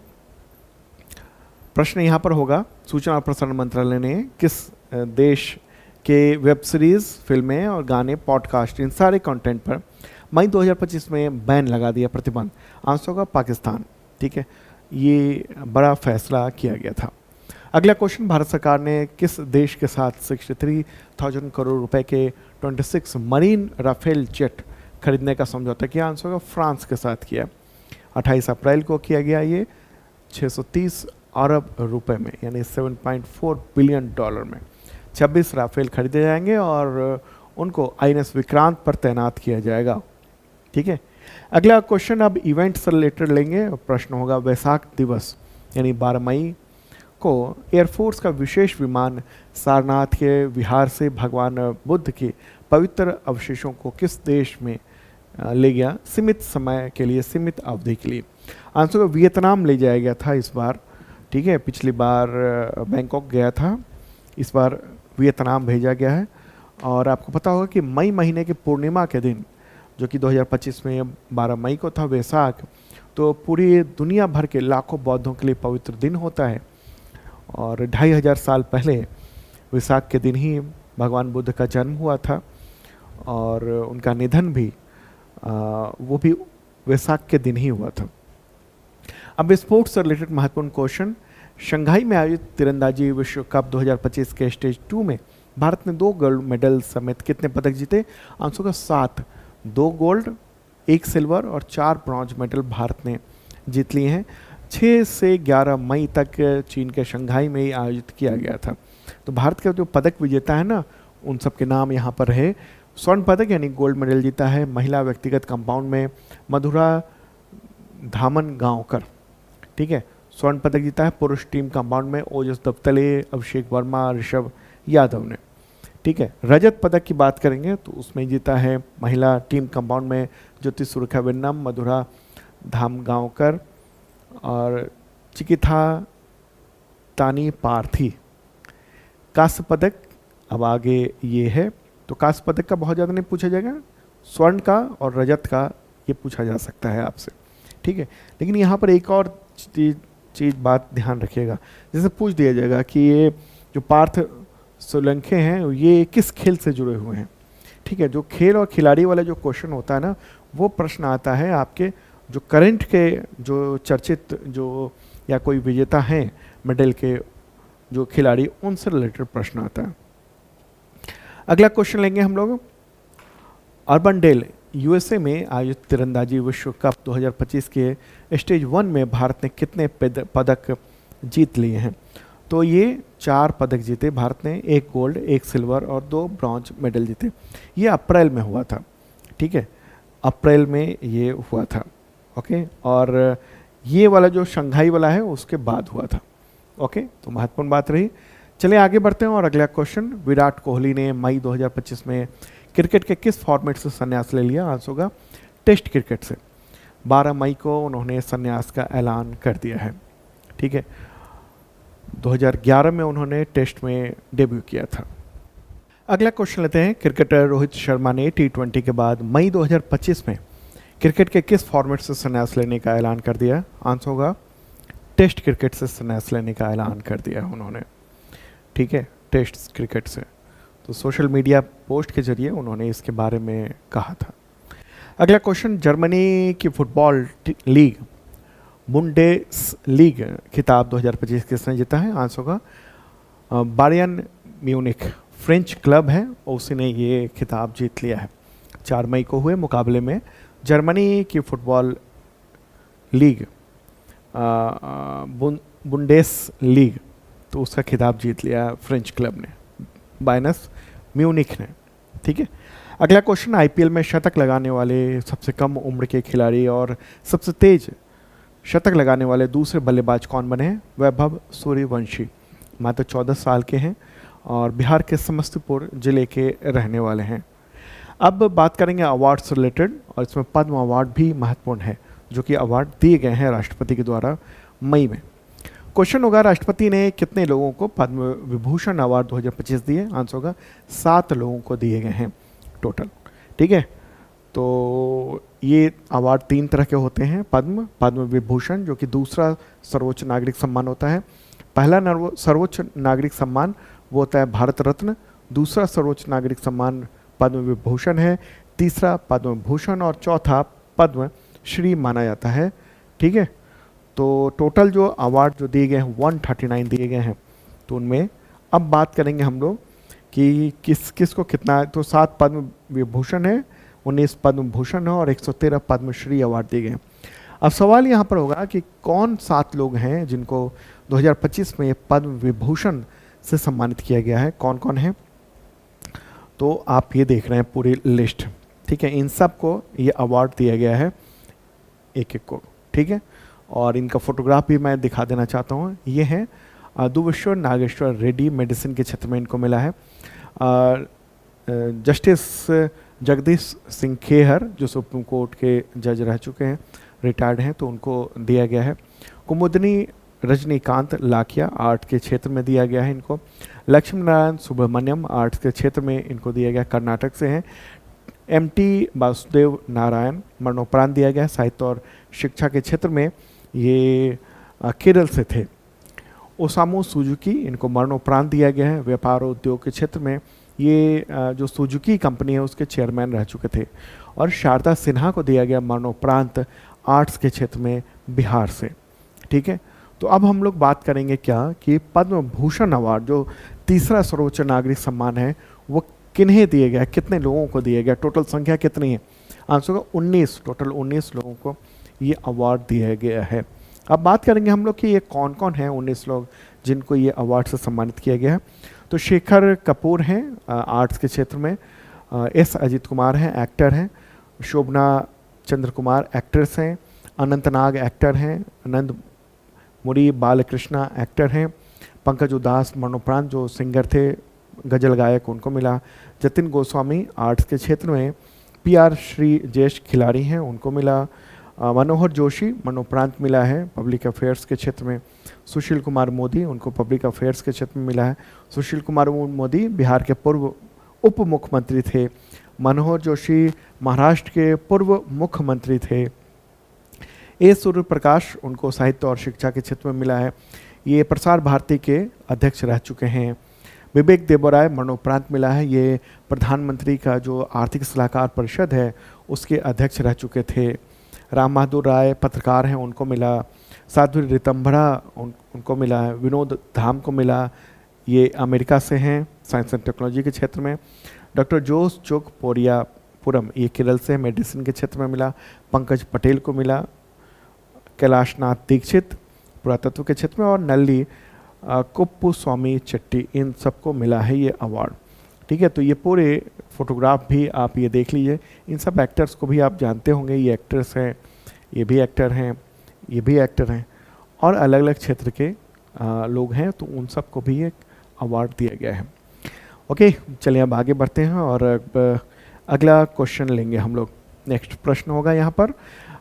प्रश्न यहाँ पर होगा, सूचना और प्रसारण मंत्रालय ने किस देश के वेब सीरीज, फिल्में और गाने, पॉडकास्ट, इन सारे कंटेंट पर मई 2025 में बैन लगा दिया, प्रतिबंध? आंसर होगा पाकिस्तान। ठीक है, ये बड़ा फैसला किया गया था। अगला क्वेश्चन, भारत सरकार ने किस देश के साथ 63,000 करोड़ रुपए के 26 मरीन राफेल जेट खरीदने का समझौता किया? आंसर होगा फ्रांस के साथ किया। 28 अप्रैल को किया गया ये 630 अरब रुपए में, यानी 7.4 बिलियन डॉलर में 26 राफेल खरीदे जाएंगे और उनको INS विक्रांत पर तैनात किया जाएगा। ठीक है, अगला क्वेश्चन अब इवेंट से रिलेटेड लेंगे। प्रश्न होगा, वैसाख दिवस यानी 12 मई को एयरफोर्स का विशेष विमान सारनाथ के विहार से भगवान बुद्ध के पवित्र अवशेषों को किस देश में ले गया सीमित समय के लिए, सीमित अवधि के लिए? आंसर को वियतनाम ले जाया गया था इस बार। ठीक है, पिछली बार बैंकॉक गया था, इस बार वियतनाम भेजा गया है। और आपको पता होगा कि मई महीने के पूर्णिमा के दिन जो कि 2025 में 12 मई को था वैसाख, तो पूरी दुनिया भर के लाखों बौद्धों के लिए पवित्र दिन होता है। और 2500 साल पहले वैसाख के दिन ही भगवान बुद्ध का जन्म हुआ था और उनका निधन भी वो भी वैसाख के दिन ही हुआ था। अब स्पोर्ट्स से रिलेटेड महत्वपूर्ण क्वेश्चन, शंघाई में आयोजित तीरंदाजी विश्व कप 2025 के स्टेज 2 में भारत ने 2 गोल्ड मेडल समेत कितने पदक जीते? आंसर का 7, 2 गोल्ड, 1 सिल्वर और 4 ब्रॉन्ज मेडल भारत ने जीत लिए हैं। 6 से 11 मई तक चीन के शंघाई में ही आयोजित किया गया था। तो भारत का जो पदक विजेता है ना, उन सब के नाम यहाँ पर है। स्वर्ण पदक यानी गोल्ड मेडल जीता है महिला व्यक्तिगत कंपाउंड में मधुरा धामनगांवकर। ठीक है, स्वर्ण पदक जीता है पुरुष टीम कंपाउंड में ओजस दफ्तले, अभिषेक वर्मा, ऋषभ यादव ने। ठीक है। रजत पदक की बात करेंगे तो उसमें जीता है महिला टीम कंपाउंड में ज्योति सुरेखा वेन्नम, मधुरा धामगांवकर और चिकिथा तानी पार्थी। कांस्य पदक अब आगे ये है, तो कांस्य पदक का बहुत ज़्यादा नहीं पूछा जाएगा, स्वर्ण का और रजत का ये पूछा जा सकता है आपसे, ठीक है। लेकिन यहाँ पर एक और चीज़ बात ध्यान रखिएगा, जैसे पूछ दिया जाएगा कि ये जो पार्थ सोलंकी हैं ये किस खेल से जुड़े हुए हैं, ठीक है। जो खेल और खिलाड़ी वाला जो क्वेश्चन होता है ना, वो प्रश्न आता है आपके जो करंट के जो चर्चित जो या कोई विजेता हैं मेडल के जो खिलाड़ी, उनसे रिलेटेड प्रश्न आता है। अगला क्वेश्चन लेंगे हम लोग। अर्बनडेल यूएसए में आयोजित तीरंदाजी विश्व कप 2025 के स्टेज 1 में भारत ने कितने पदक जीत लिए हैं? तो ये 4 पदक जीते भारत ने, 1 गोल्ड, 1 सिल्वर और 2 ब्रॉन्ज मेडल जीते। ये अप्रैल में हुआ था, ठीक है, अप्रैल में ये हुआ था, ओके। और ये वाला जो शंघाई वाला है उसके बाद हुआ था, ओके। तो महत्वपूर्ण बात रही। चलिए आगे बढ़ते हैं और अगला क्वेश्चन। विराट कोहली ने मई 2025 में क्रिकेट के किस फॉर्मेट से संन्यास ले लिया? आंसर होगा टेस्ट क्रिकेट से। 12 मई को उन्होंने संन्यास का ऐलान कर दिया है, ठीक है। 2011 में उन्होंने टेस्ट में डेब्यू किया था। अगला क्वेश्चन लेते हैं। क्रिकेटर रोहित शर्मा ने T20 के बाद मई 2025 में क्रिकेट के किस फॉर्मेट से संन्यास लेने का ऐलान कर दिया? आंसर होगा टेस्ट क्रिकेट से संन्यास लेने का ऐलान कर दिया उन्होंने, ठीक है, टेस्ट क्रिकेट से। तो सोशल मीडिया पोस्ट के जरिए उन्होंने इसके बारे में कहा था। अगला क्वेश्चन। जर्मनी की फुटबॉल लीग बुंडेस लीग खिताब 2025 किसने जीता है? आंसर होगा बायर्न म्यूनिख, फ्रेंच क्लब है, उसी ने ये खिताब जीत लिया है। 4 मई को हुए मुकाबले में जर्मनी की फुटबॉल लीग बुंडेस लीग, तो उसका खिताब जीत लिया फ्रेंच क्लब ने, बायर्न म्यूनिख ने, ठीक है। अगला क्वेश्चन। आईपीएल में शतक लगाने वाले सबसे कम उम्र के खिलाड़ी और सबसे तेज शतक लगाने वाले दूसरे बल्लेबाज कौन बने हैं? वैभव सूर्यवंशी, मात्र 14 साल के हैं और बिहार के समस्तीपुर जिले के रहने वाले हैं। अब बात करेंगे अवार्ड से रिलेटेड, और इसमें पद्म अवार्ड भी महत्वपूर्ण है, जो कि अवार्ड दिए गए हैं राष्ट्रपति के द्वारा मई में। क्वेश्चन होगा राष्ट्रपति ने कितने लोगों को पद्म विभूषण अवार्ड 2025 दिए? आंसर होगा 7 लोगों को दिए गए हैं टोटल, ठीक है। तो ये अवार्ड 3 तरह के होते हैं। पद्म विभूषण जो कि दूसरा सर्वोच्च नागरिक सम्मान होता है। पहला सर्वोच्च नागरिक सम्मान वो होता है भारत रत्न, दूसरा सर्वोच्च नागरिक सम्मान पद्म विभूषण है, तीसरा पद्म भूषण और चौथा पद्म श्री माना जाता है, ठीक है। तो टोटल जो अवार्ड जो दिए गए हैं 139 दिए गए हैं। तो उनमें अब बात करेंगे हम लोग कि किस को कितना है। तो 7 पद्म विभूषण है, 19 पद्म भूषण है और 113 पद्मश्री अवार्ड दिए गए हैं। अब सवाल यहाँ पर होगा कि कौन 7 लोग हैं जिनको 2025 में पद्म विभूषण से सम्मानित किया गया है, कौन कौन है? तो आप ये देख रहे हैं पूरी लिस्ट, ठीक है। इन सब को ये अवार्ड दिया गया है एक एक को, ठीक है। और इनका फोटोग्राफ भी मैं दिखा देना चाहता हूँ। ये है दुवेश्वर नागेश्वर रेड्डी, मेडिसिन के क्षेत्र में इनको मिला है। जस्टिस जगदीश सिंह खेहर जो सुप्रीम कोर्ट के जज रह चुके हैं, रिटायर्ड हैं, तो उनको दिया गया है। कुमुदनी रजनीकांत लाखिया आर्ट के क्षेत्र में दिया गया है इनको। लक्ष्मी नारायण सुब्रमण्यम आर्ट्स के क्षेत्र में इनको दिया गया, कर्नाटक से हैं। MT वासुदेव नारायण मरणोपरांत दिया गया, साहित्य और शिक्षा के क्षेत्र में ये केरल से थे। ओसामू सुजुकी इनको मरणोपरांत दिया गया है, व्यापार और उद्योग के क्षेत्र में ये जो सुजुकी कंपनी है उसके चेयरमैन रह चुके थे। और शारदा सिन्हा को दिया गया मरणोपरांत आर्ट्स के क्षेत्र में बिहार से, ठीक है। तो अब हम लोग बात करेंगे क्या कि पद्म भूषण अवार्ड जो तीसरा सर्वोच्च नागरिक सम्मान है वो किन्हें दिया गया, कितने लोगों को दिया गया, टोटल संख्या कितनी है? आंसर होगा 19, टोटल 19 लोगों को ये अवार्ड दिया गया है। अब बात करेंगे हम लोग कि ये कौन कौन हैं 19 लोग जिनको ये अवार्ड से सम्मानित किया गया है। तो शेखर कपूर हैं आर्ट्स के क्षेत्र में, S अजित कुमार हैं एक्टर हैं, शोभना चंद्र कुमार एक्ट्रेस हैं, अनंतनाग एक्टर हैं, आनंद मुरी बालकृष्णा एक्टर हैं, पंकज उदास मरणोपरांत जो सिंगर थे गजल गायक उनको मिला। जतिन गोस्वामी आर्ट्स के क्षेत्र में। PR श्री जयेश खिलाड़ी हैं, उनको मिला। मनोहर जोशी मरणोपरांत मिला है पब्लिक अफेयर्स के क्षेत्र में। सुशील कुमार मोदी, उनको पब्लिक अफेयर्स के क्षेत्र में मिला है। सुशील कुमार मोदी बिहार के पूर्व उप मुख्यमंत्री थे। मनोहर जोशी महाराष्ट्र के पूर्व मुख्यमंत्री थे। ए सूर्य प्रकाश, उनको साहित्य और शिक्षा के क्षेत्र में मिला है। ये प्रसार भारती के अध्यक्ष रह चुके हैं। विवेक देबराय मरणोपरांत मिला है, ये प्रधानमंत्री का जो आर्थिक सलाहकार परिषद है उसके अध्यक्ष रह चुके थे। राम बहादुर राय पत्रकार हैं, उनको मिला। साध्वी रितंभरा उनको मिला है। विनोद धाम को मिला, ये अमेरिका से हैं, साइंस एंड टेक्नोलॉजी के क्षेत्र में। डॉक्टर जोस चुक पोरियापुरम, ये केरल से, मेडिसिन के क्षेत्र में मिला। पंकज पटेल को मिला। कैलाशनाथ दीक्षित पुरातत्व के क्षेत्र में, और नल्ली कुप्पुस्वामी चट्टी, इन सबको मिला है ये अवार्ड। ठीक है, तो ये पूरे फोटोग्राफ भी आप ये देख लीजिए। इन सब एक्टर्स को भी आप जानते होंगे, ये एक्टर्स हैं, ये भी एक्टर हैं, ये भी एक्टर हैं, और अलग अलग क्षेत्र के लोग हैं, तो उन सबको भी एक अवार्ड दिया गया है। ओके, चलिए अब आगे बढ़ते हैं और अगला क्वेश्चन लेंगे हम लोग। नेक्स्ट प्रश्न होगा यहाँ पर,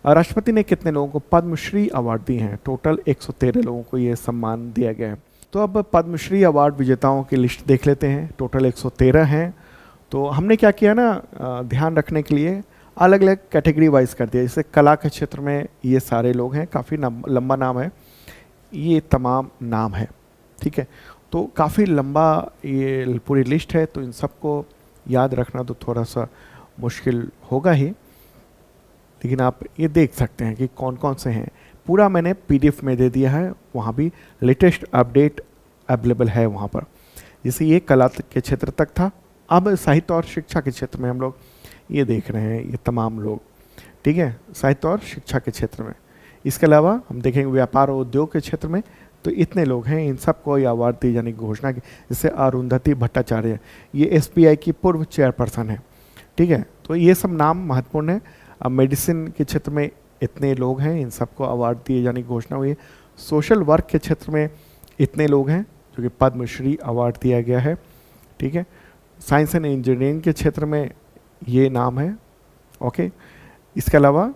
राष्ट्रपति ने कितने लोगों को पद्मश्री अवार्ड दिए हैं? टोटल 113 लोगों को ये सम्मान दिया गया है। तो अब पद्मश्री अवार्ड विजेताओं की लिस्ट देख लेते हैं। टोटल 113 हैं। तो हमने क्या किया ना, ध्यान रखने के लिए अलग अलग कैटेगरी वाइज कर दिया। जैसे कला के क्षेत्र में ये सारे लोग हैं, काफ़ी लंबा नाम है, ये तमाम नाम है। ठीक है, तो काफ़ी लंबा ये पूरी लिस्ट है, तो इन सबको याद रखना तो थोड़ा सा मुश्किल होगा ही, लेकिन आप ये देख सकते हैं कि कौन कौन से हैं। पूरा मैंने PDF में दे दिया है, वहाँ भी लेटेस्ट अपडेट अवेलेबल है वहाँ पर। जैसे ये कला के क्षेत्र तक था, अब साहित्य और शिक्षा के क्षेत्र में हम लोग ये देख रहे हैं, ये तमाम लोग। ठीक है, साहित्य और शिक्षा के क्षेत्र में। इसके अलावा हम देखेंगे व्यापार और उद्योग के क्षेत्र में, तो इतने लोग हैं, इन सबको ये अवार्ड दिए जाने की घोषणा की। जैसे अरुंधति भट्टाचार्य, ये SBI की पूर्व चेयरपर्सन है। ठीक है, तो ये सब नाम महत्वपूर्ण है। अब मेडिसिन के क्षेत्र में इतने लोग हैं, इन सबको अवार्ड दिए जाने की घोषणा हुई है। सोशल वर्क के क्षेत्र में इतने लोग हैं जो कि पद्मश्री अवार्ड दिया गया है। ठीक है, साइंस एंड इंजीनियरिंग के क्षेत्र में ये नाम है। ओके, इसके अलावा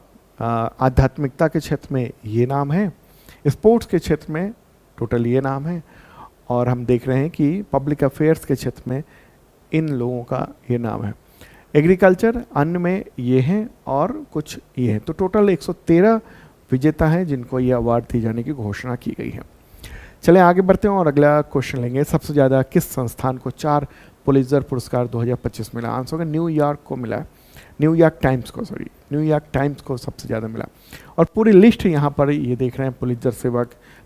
आध्यात्मिकता के क्षेत्र में ये नाम है। स्पोर्ट्स के क्षेत्र में टोटल ये नाम है, और हम देख रहे हैं कि पब्लिक अफेयर्स के क्षेत्र में इन लोगों का ये नाम है। एग्रीकल्चर, अन्न में ये हैं, और कुछ ये हैं। तो टोटल 113 विजेता हैं जिनको ये अवार्ड दिए जाने की घोषणा की गई है। चलें आगे बढ़ते हैं और अगला क्वेश्चन लेंगे। सबसे ज़्यादा किस संस्थान को 4 पुलित्ज़र पुरस्कार 2025 मिला? आंसर होगा न्यूयॉर्क को मिला, न्यूयॉर्क टाइम्स को सबसे ज़्यादा मिला। और पूरी लिस्ट यहाँ पर ये देख रहे हैं,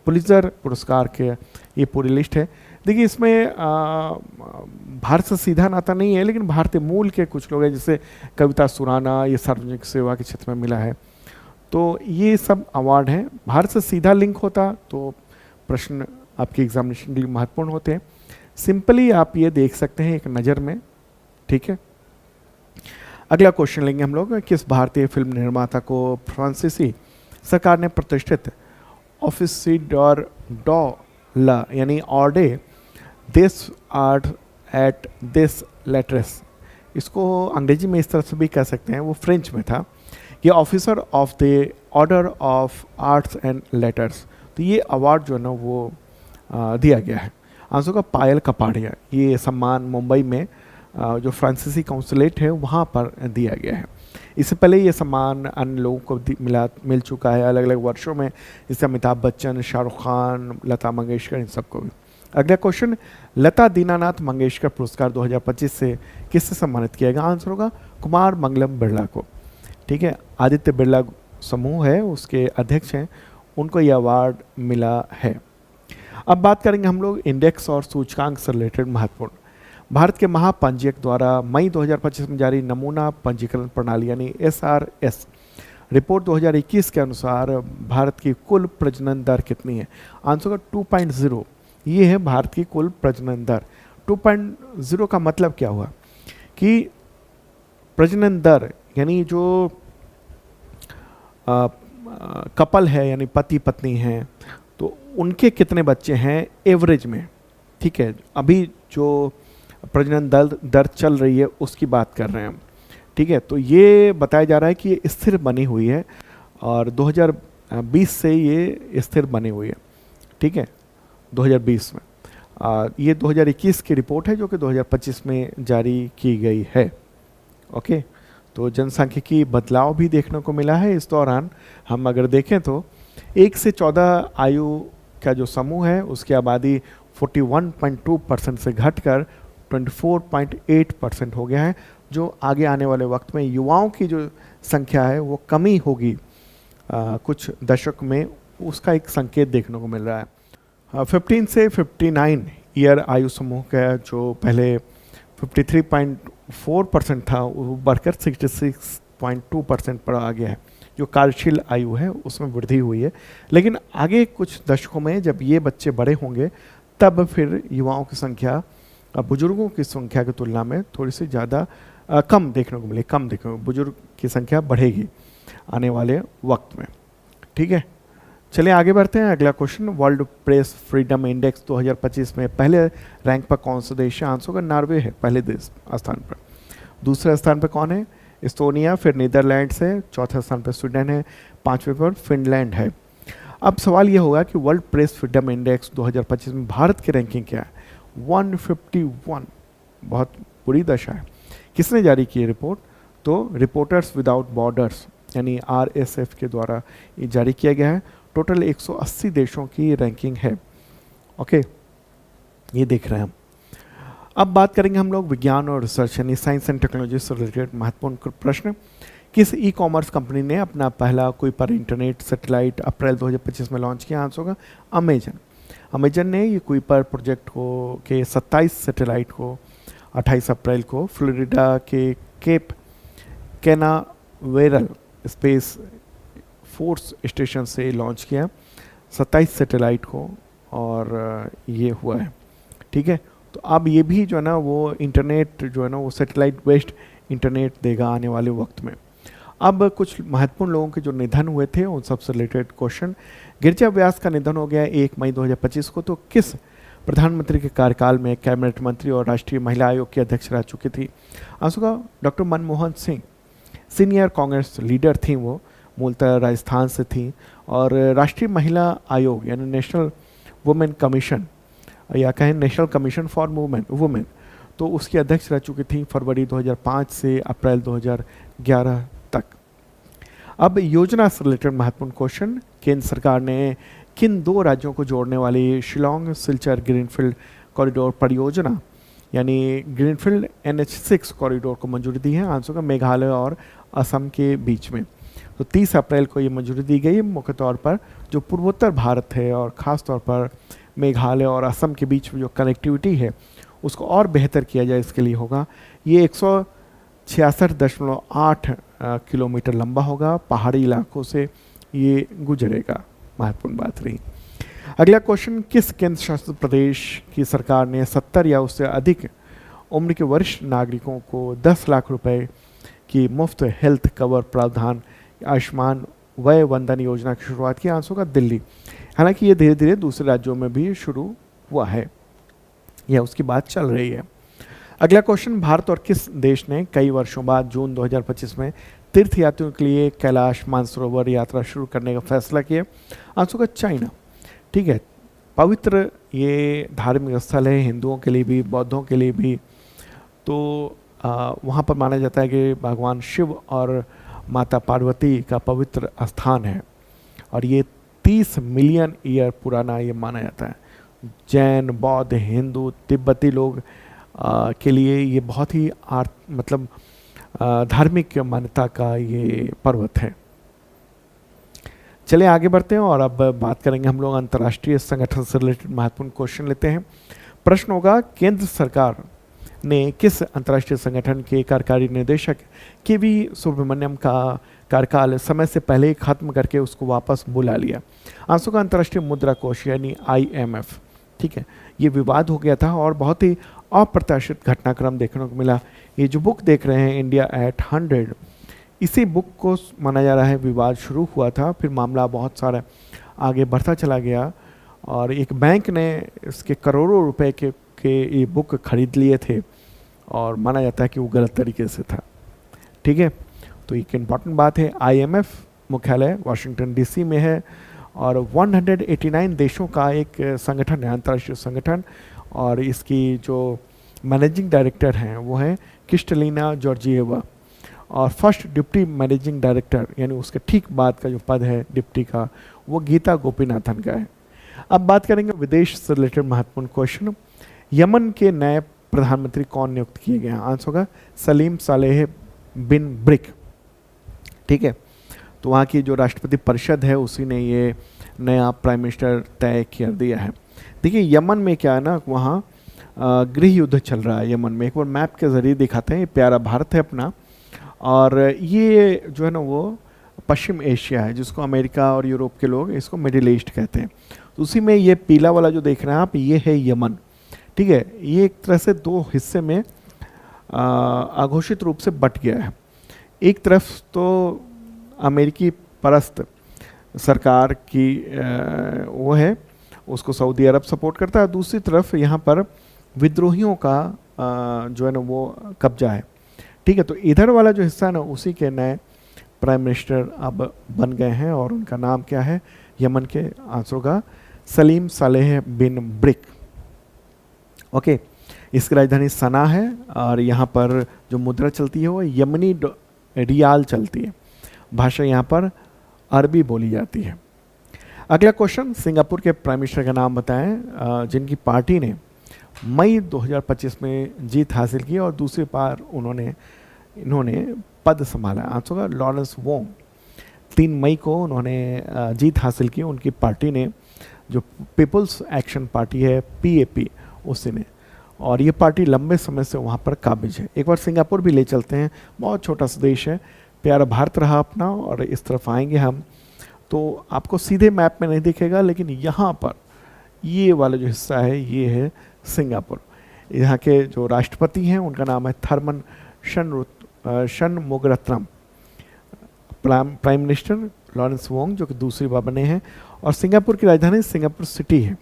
पुलित्ज़र पुरस्कार के ये पूरी लिस्ट है। देखिए, इसमें भारत से सीधा नाता नहीं है, लेकिन भारतीय मूल के कुछ लोग हैं, जैसे कविता सुराना, ये सार्वजनिक सेवा के क्षेत्र में मिला है। तो ये सब अवार्ड हैं। भारत से सीधा लिंक होता तो प्रश्न आपके एग्जामिनेशन के लिए महत्वपूर्ण होते हैं। सिंपली आप ये देख सकते हैं एक नज़र में। ठीक है, अगला क्वेश्चन लेंगे हम लोग। किस भारतीय फिल्म निर्माता को फ्रांसीसी सरकार ने प्रतिष्ठित ऑफिसिडोर डॉ ला यानी ऑर्डे दिस आर्ट एट दिस लेटर्स, इसको अंग्रेजी में इस तरह से भी कह सकते हैं, वो फ्रेंच में था। ये officer of the order of arts and letters, तो ये अवार्ड जो है ना वो दिया गया है। आंसर का पायल कपाड़िया, ये सम्मान मुंबई में जो फ्रांसीसी काउंसलेट है वहाँ पर दिया गया है। इससे पहले ये सम्मान अन्य लोगों को मिल चुका है अलग अलग वर्षों में, जैसे अमिताभ बच्चन, शाहरुख खान, लता मंगेशकर, इन सबको भी। अगला क्वेश्चन, लता दीनानाथ मंगेशकर पुरस्कार 2025 से किससे सम्मानित किया गया? आंसर होगा कुमार मंगलम बिरला को। ठीक है, आदित्य बिरला समूह है उसके अध्यक्ष हैं, उनको यह अवार्ड मिला है। अब बात करेंगे हम लोग इंडेक्स और सूचकांक से रिलेटेड महत्वपूर्ण। भारत के महापंजीयक द्वारा मई 2025 में जारी नमूना पंजीकरण प्रणाली यानी SRS रिपोर्ट 2021 के अनुसार भारत की कुल प्रजनन दर कितनी है? आंसर का 2.0, ये है भारत की कुल प्रजनन दर। 2.0 का मतलब क्या हुआ कि प्रजनन दर यानी जो कपल है यानी पति पत्नी हैं, तो उनके कितने बच्चे हैं एवरेज में। ठीक है, अभी जो प्रजनन दर चल रही है उसकी बात कर रहे हैं हम। ठीक है, तो ये बताया जा रहा है कि ये स्थिर बनी हुई है और 2020 से ये स्थिर बनी हुई है। ठीक है, 2020 में ये 2021 की रिपोर्ट है जो कि 2025 में जारी की गई है। ओके, तो जनसांख्यिकी बदलाव भी देखने को मिला है इस दौरान। हम अगर देखें तो 1 से 14 आयु का जो समूह है उसकी आबादी 41.2% से घटकर 24.8% हो गया है, जो आगे आने वाले वक्त में युवाओं की जो संख्या है वो कमी होगी कुछ दशक में, उसका एक संकेत देखने को मिल रहा है। 15 से 59 ईयर आयु समूह का जो पहले 53.4% था वो बढ़कर 66.2% पर आ गया है। जो कार्यशील आयु है उसमें वृद्धि हुई है, लेकिन आगे कुछ दशकों में जब ये बच्चे बड़े होंगे तब फिर युवाओं की संख्या बुजुर्गों की संख्या की तुलना में थोड़ी सी ज़्यादा कम देखने को मिले, कम देखने को, बुजुर्ग की संख्या बढ़ेगी आने वाले वक्त में। ठीक है, चलिए आगे बढ़ते हैं। अगला question, world press freedom index 2025 में पहले रैंक पर कौन सा देश है? आंसर का नार्वे है पहले देश स्थान पर। दूसरे स्थान पर कौन है? एस्टोनिया, फिर नीदरलैंड्स है, चौथे स्थान पर स्वीडन है, पांचवें पर फिनलैंड है। अब सवाल ये होगा कि वर्ल्ड प्रेस फ्रीडम इंडेक्स 2025 में भारत की रैंकिंग क्या है? 151, बहुत बुरी दशा है। किसने जारी की रिपोर्ट? तो रिपोर्टर्स विदाउट बॉर्डर्स यानी RSF के द्वारा ये जारी किया गया है। टोटल 180 देशों की रैंकिंग है। ओके, ये देख रहे हैं हम। अब बात करेंगे हम लोग विज्ञान और रिसर्च यानी साइंस एंड टेक्नोलॉजी से रिलेटेड महत्वपूर्ण प्रश्न। किस ई-कॉमर्स कंपनी ने अपना पहला कुइपर इंटरनेट सैटेलाइट अप्रैल 2025 में लॉन्च किया? आंसर होगा अमेजन। अमेजन ने ये कुइपर प्रोजेक्ट को के 27 सैटेलाइट को 28 अप्रैल को फ्लोरिडा के Cape Canaveral Space Force Station से लॉन्च किया 27 सैटेलाइट को, और ये हुआ है। ठीक है, तो अब ये भी जो है ना वो इंटरनेट जो है ना वो सैटेलाइट बेस्ड इंटरनेट देगा आने वाले वक्त में। अब कुछ महत्वपूर्ण लोगों के जो निधन हुए थे उन सबसे रिलेटेड क्वेश्चन। गिरिजा व्यास का निधन हो गया 1 मई 2025 को, तो किस प्रधानमंत्री के कार्यकाल में कैबिनेट मंत्री और राष्ट्रीय महिला आयोग की अध्यक्ष रह चुकी थी? आंसर का doctor Manmohan Singh. Senior Congress leader थी वो, मूलतः राजस्थान से थी, और राष्ट्रीय महिला आयोग यानी नेशनल वुमेन कमीशन या कहें नेशनल कमीशन फॉर वुमेन, तो उसकी अध्यक्ष रह चुकी थी फरवरी 2005 से अप्रैल 2011 तक। अब योजना से रिलेटेड महत्वपूर्ण क्वेश्चन। केंद्र सरकार ने किन 2 राज्यों को जोड़ने वाली शिलोंग सिलचर ग्रीनफील्ड कॉरिडोर परियोजना यानी ग्रीनफील्ड NH6 कॉरिडोर को मंजूरी दी है? आंसर का मेघालय और असम के बीच में। तो 30 अप्रैल को ये मंजूरी दी गई। मुख्य तौर पर जो पूर्वोत्तर भारत है और ख़ास तौर पर मेघालय और असम के बीच में जो कनेक्टिविटी है उसको और बेहतर किया जाए इसके लिए होगा। ये 166.8 किलोमीटर लंबा होगा, पहाड़ी इलाकों से ये गुजरेगा। महत्वपूर्ण बात रही। अगला क्वेश्चन, किस केंद्र शासित प्रदेश की सरकार ने 70 या उससे अधिक उम्र के वरिष्ठ नागरिकों को 10 लाख रुपए की मुफ्त हेल्थ कवर प्रावधान आयुष्मान वय वंदन योजना की शुरुआत की? आंसर का दिल्ली। हालांकि ये धीरे धीरे दूसरे राज्यों में भी शुरू हुआ है, यह उसकी बात चल रही है। अगला क्वेश्चन, भारत और किस देश ने कई वर्षों बाद जून 2025 में तीर्थयात्रियों के लिए कैलाश मानसरोवर यात्रा शुरू करने का फैसला किया? आंसर का चाइना। ठीक है, पवित्र ये धार्मिक स्थल है हिंदुओं के लिए भी, बौद्धों के लिए भी। तो वहाँ पर माना जाता है कि भगवान शिव और माता पार्वती का पवित्र स्थान है, और ये 30 मिलियन ईयर पुराना ये माना जाता है। जैन, बौद्ध, हिंदू, तिब्बती लोग के लिए ये बहुत ही धार्मिक मान्यता का ये पर्वत है। चलिए आगे बढ़ते हैं और अब बात करेंगे हम लोग अंतर्राष्ट्रीय संगठन से रिलेटेड महत्वपूर्ण क्वेश्चन लेते हैं। प्रश्न होगा, केंद्र सरकार ने किस अंतर्राष्ट्रीय संगठन के कार्यकारी निदेशक KV सुब्रमण्यम का कार्यकाल समय से पहले ही खत्म करके उसको वापस बुला लिया? आंसर का अंतर्राष्ट्रीय मुद्रा कोष यानी IMF। ठीक है, ये विवाद हो गया था और बहुत ही अप्रत्याशित घटनाक्रम देखने को मिला। ये जो बुक देख रहे हैं इंडिया एट 100, इसी बुक को माना जा रहा है विवाद शुरू हुआ था, फिर मामला बहुत सारा आगे बढ़ता चला गया और एक बैंक ने इसके करोड़ों रुपए के ये बुक खरीद लिए थे और माना जाता है कि वो गलत तरीके से था। ठीक है, तो एक इम्पॉर्टेंट बात है, IMF मुख्यालय वाशिंगटन DC में है और 189 देशों का एक संगठन है, अंतर्राष्ट्रीय संगठन, और इसकी जो मैनेजिंग डायरेक्टर हैं वो हैं क्रिस्टलिना जॉर्जिएवा, और फर्स्ट डिप्टी मैनेजिंग डायरेक्टर यानी उसके ठीक बाद का जो पद है डिप्टी का वो गीता गोपीनाथन का है। अब बात करेंगे विदेश से रिलेटेड महत्वपूर्ण क्वेश्चन। यमन के नए प्रधानमंत्री कौन नियुक्त किए गए हैं? आंसर होगा सलीम सालेह बिन ब्रिक। ठीक है, तो वहाँ की जो राष्ट्रपति परिषद है उसी ने ये नया प्राइम मिनिस्टर तय कर दिया है। देखिए यमन में क्या है ना, वहाँ गृह युद्ध चल रहा है यमन में। एक बार मैप के ज़रिए दिखाते हैं, ये प्यारा भारत है अपना, और ये जो है ना वो पश्चिम एशिया है, जिसको अमेरिका और यूरोप के लोग इसको मिडिल ईस्ट कहते हैं। तो उसी में ये पीला वाला जो देख रहे हैं आप, ये है यमन। ठीक है, ये एक तरह से दो हिस्से में अघोषित रूप से बट गया है। एक तरफ तो अमेरिकी परस्त सरकार की वो है, उसको सऊदी अरब सपोर्ट करता है, दूसरी तरफ यहाँ पर विद्रोहियों का जो है ना वो कब्जा है। ठीक है, तो इधर वाला जो हिस्सा है ना उसी के नए प्राइम मिनिस्टर अब बन गए हैं, और उनका नाम क्या है यमन के? आंसर होगा सलीम सालेह बिन ब्रिक। ओके, इसकी राजधानी सना है, और यहाँ पर जो मुद्रा चलती है वो यमनी रियाल चलती है। भाषा यहाँ पर अरबी बोली जाती है। अगला क्वेश्चन, सिंगापुर के प्राइम मिनिस्टर का नाम बताएं जिनकी पार्टी ने मई 2025 में जीत हासिल की और दूसरी बार इन्होंने पद संभाला। आंसर होगा लॉरेंस वोंग। 3 मई को उन्होंने जीत हासिल की, उनकी पार्टी ने, जो पीपल्स एक्शन पार्टी है PAP, उसी ने, और ये पार्टी लंबे समय से वहाँ पर काबिज है। एक बार सिंगापुर भी ले चलते हैं, बहुत छोटा सा देश है, प्यारा भारत रहा अपना, और इस तरफ आएंगे हम तो आपको सीधे मैप में नहीं दिखेगा, लेकिन यहाँ पर ये वाला जो हिस्सा है ये है सिंगापुर। यहाँ के जो राष्ट्रपति हैं उनका नाम है Tharman Shanmugaratnam. Prime minister Lawrence Wong जो कि दूसरी बार बने हैं, और सिंगापुर की राजधानी सिंगापुर सिटी है।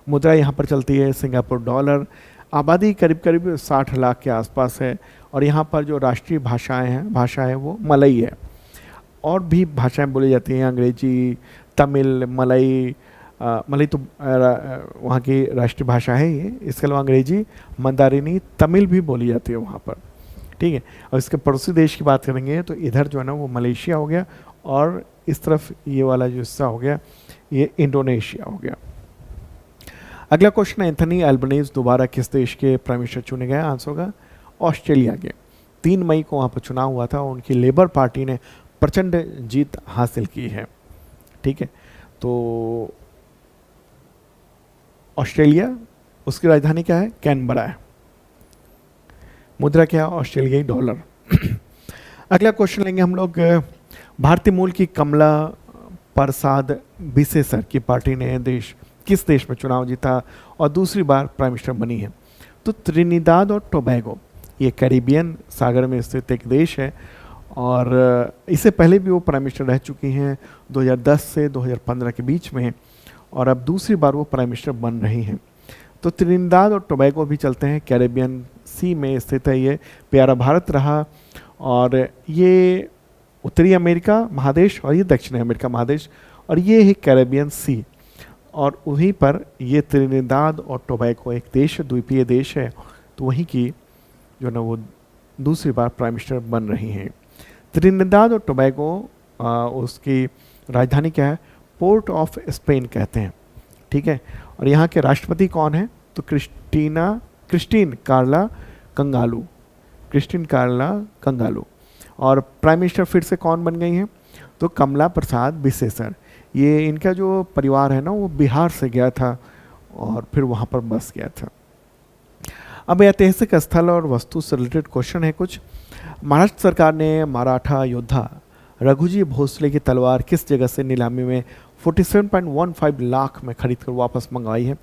मुद्रा यहाँ पर चलती है सिंगापुर डॉलर। आबादी करीब करीब 60 लाख के आसपास है, और यहाँ पर जो राष्ट्रीय भाषा है वो मलई है। और भी भाषाएं बोली जाती हैं, अंग्रेजी, तमिल, मलई। मलई तो वहाँ की राष्ट्रीय भाषा है ये, इसके अलावा अंग्रेजी, मंदारिनी, तमिल भी बोली जाती है वहाँ पर। ठीक है, और इसके पड़ोसी देश की बात करेंगे तो इधर जो है ना वो मलेशिया हो गया, और इस तरफ ये वाला जो हिस्सा हो गया ये इंडोनेशिया हो गया। अगला क्वेश्चन है, एंथनी अल्बनीज दोबारा किस देश के प्राइम मिनिस्टर चुने गए? आंसर होगा ऑस्ट्रेलिया के। 3 मई को वहाँ पर चुनाव हुआ था, उनकी लेबर पार्टी ने प्रचंड जीत हासिल की है। ठीक है, तो ऑस्ट्रेलिया, उसकी राजधानी क्या है? कैनबरा है। मुद्रा क्या है? ऑस्ट्रेलियाई डॉलर। अगला क्वेश्चन लेंगे हम लोग, भारतीय मूल की कमला प्रसाद बिसेसर की पार्टी ने किस देश में चुनाव जीता और दूसरी बार प्राइम मिनिस्टर बनी है? तो त्रिनिदाद और टोबैगो, ये कैरिबियन सागर में स्थित एक देश है, और इससे पहले भी वो प्राइम मिनिस्टर रह चुकी हैं 2010 से 2015 के बीच में, और अब दूसरी बार वो प्राइम मिनिस्टर बन रही हैं। तो त्रिनिदाद और टोबैगो भी चलते हैं, कैरिबियन सी में स्थित है, ये प्यारा भारत रहा, और ये उत्तरी अमेरिका महादेश और ये दक्षिणी अमेरिका महादेश, और ये है कैरिबियन सी, और वहीं पर ये त्रिनिदाद और टोबैगो एक देश, द्वीपीय देश है, तो वहीं की जो ना वो दूसरी बार प्राइम मिनिस्टर बन रही हैं। त्रिनिदाद और टोबैगो उसकी राजधानी क्या है? पोर्ट ऑफ स्पेन कहते हैं। ठीक है, और यहाँ के राष्ट्रपति कौन है? तो क्रिस्टीन कार्ला कंगालू। और प्राइम मिनिस्टर फिर से कौन बन गई हैं? तो कमला प्रसाद बिसेसर। ये इनका जो परिवार है ना वो बिहार से गया था और फिर वहाँ पर बस गया था। अब ऐतिहासिक स्थल और वस्तु से रिलेटेड क्वेश्चन है कुछ। महाराष्ट्र सरकार ने मराठा योद्धा रघुजी भोसले की तलवार किस जगह से नीलामी में 47.15 लाख में खरीद कर वापस मंगवाई है?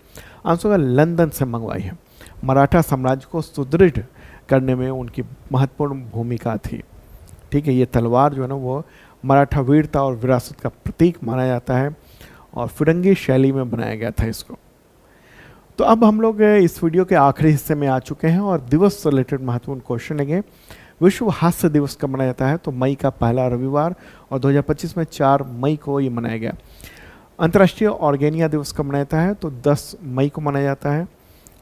आंसर होगा लंदन से मंगवाई है। मराठा साम्राज्य को सुदृढ़ करने में उनकी महत्वपूर्ण भूमिका थी। ठीक है, ये तलवार जो है ना वो मराठा वीरता और विरासत का प्रतीक माना जाता है, और फिरंगी शैली में बनाया गया था इसको। तो अब हम लोग इस वीडियो के आखिरी हिस्से में आ चुके हैं और दिवस से रिलेटेड महत्वपूर्ण क्वेश्चन लेंगे। विश्व हास्य दिवस कब मनाया जाता है? तो मई का पहला रविवार, और 2025 में 4 मई को ये मनाया गया। अंतर्राष्ट्रीय ऑर्गेनिया दिवस कब मनाया जाता है? तो 10 मई को मनाया जाता है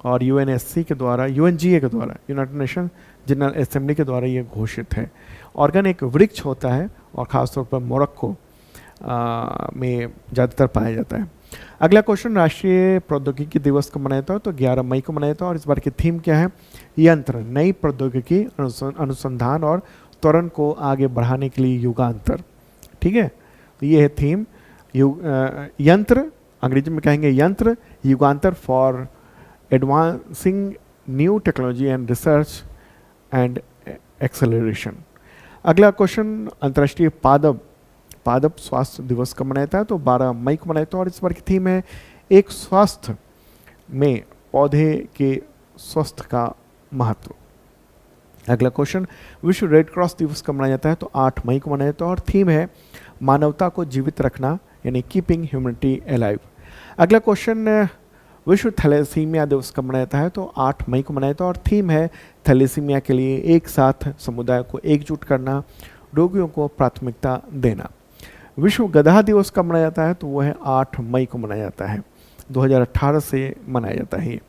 और यूएनएससी के द्वारा, यूएनजीए के द्वारा, यूनाइटेड नेशन जनरल असेंबली के द्वारा ये घोषित है। ऑर्गन एक वृक्ष होता है और ख़ासतौर पर मोरक्को में ज़्यादातर पाया जाता है। अगला क्वेश्चन, राष्ट्रीय प्रौद्योगिकी दिवस कब मनाया जाता है? तो 11 मई को मनाया जाता है और इस बार की थीम क्या है? यंत्र, नई प्रौद्योगिकी, अनुसंधान और त्वरण को आगे बढ़ाने के लिए युगांतर। ठीक है, तो ये है थीम। यंत्र, अंग्रेजी में कहेंगे Yantra, Yugantar for advancing new technology and research and acceleration. अगला क्वेश्चन, अंतर्राष्ट्रीय पादप स्वास्थ्य दिवस कब मनाया जाता है? तो 12 मई को मनाया जाता है और इस बार की थीम है एक स्वास्थ्य में पौधे के स्वास्थ्य का महत्व। अगला क्वेश्चन, विश्व रेड क्रॉस दिवस कब मनाया जाता है? तो 8 मई को मनाया जाता है और थीम है मानवता को जीवित रखना, यानी कीपिंग ह्यूमैनिटी अलाइव। अगला क्वेश्चन, विश्व थैलेसीमिया दिवस कब मनाया जाता है? तो 8 मई को मनाया जाता है और थीम है थैलेसीमिया के लिए एक साथ समुदाय को एकजुट करना, रोगियों को प्राथमिकता देना। विश्व गधा दिवस कब मनाया जाता है? तो वह है 8 मई को मनाया जाता है, 2018 से मनाया जाता है।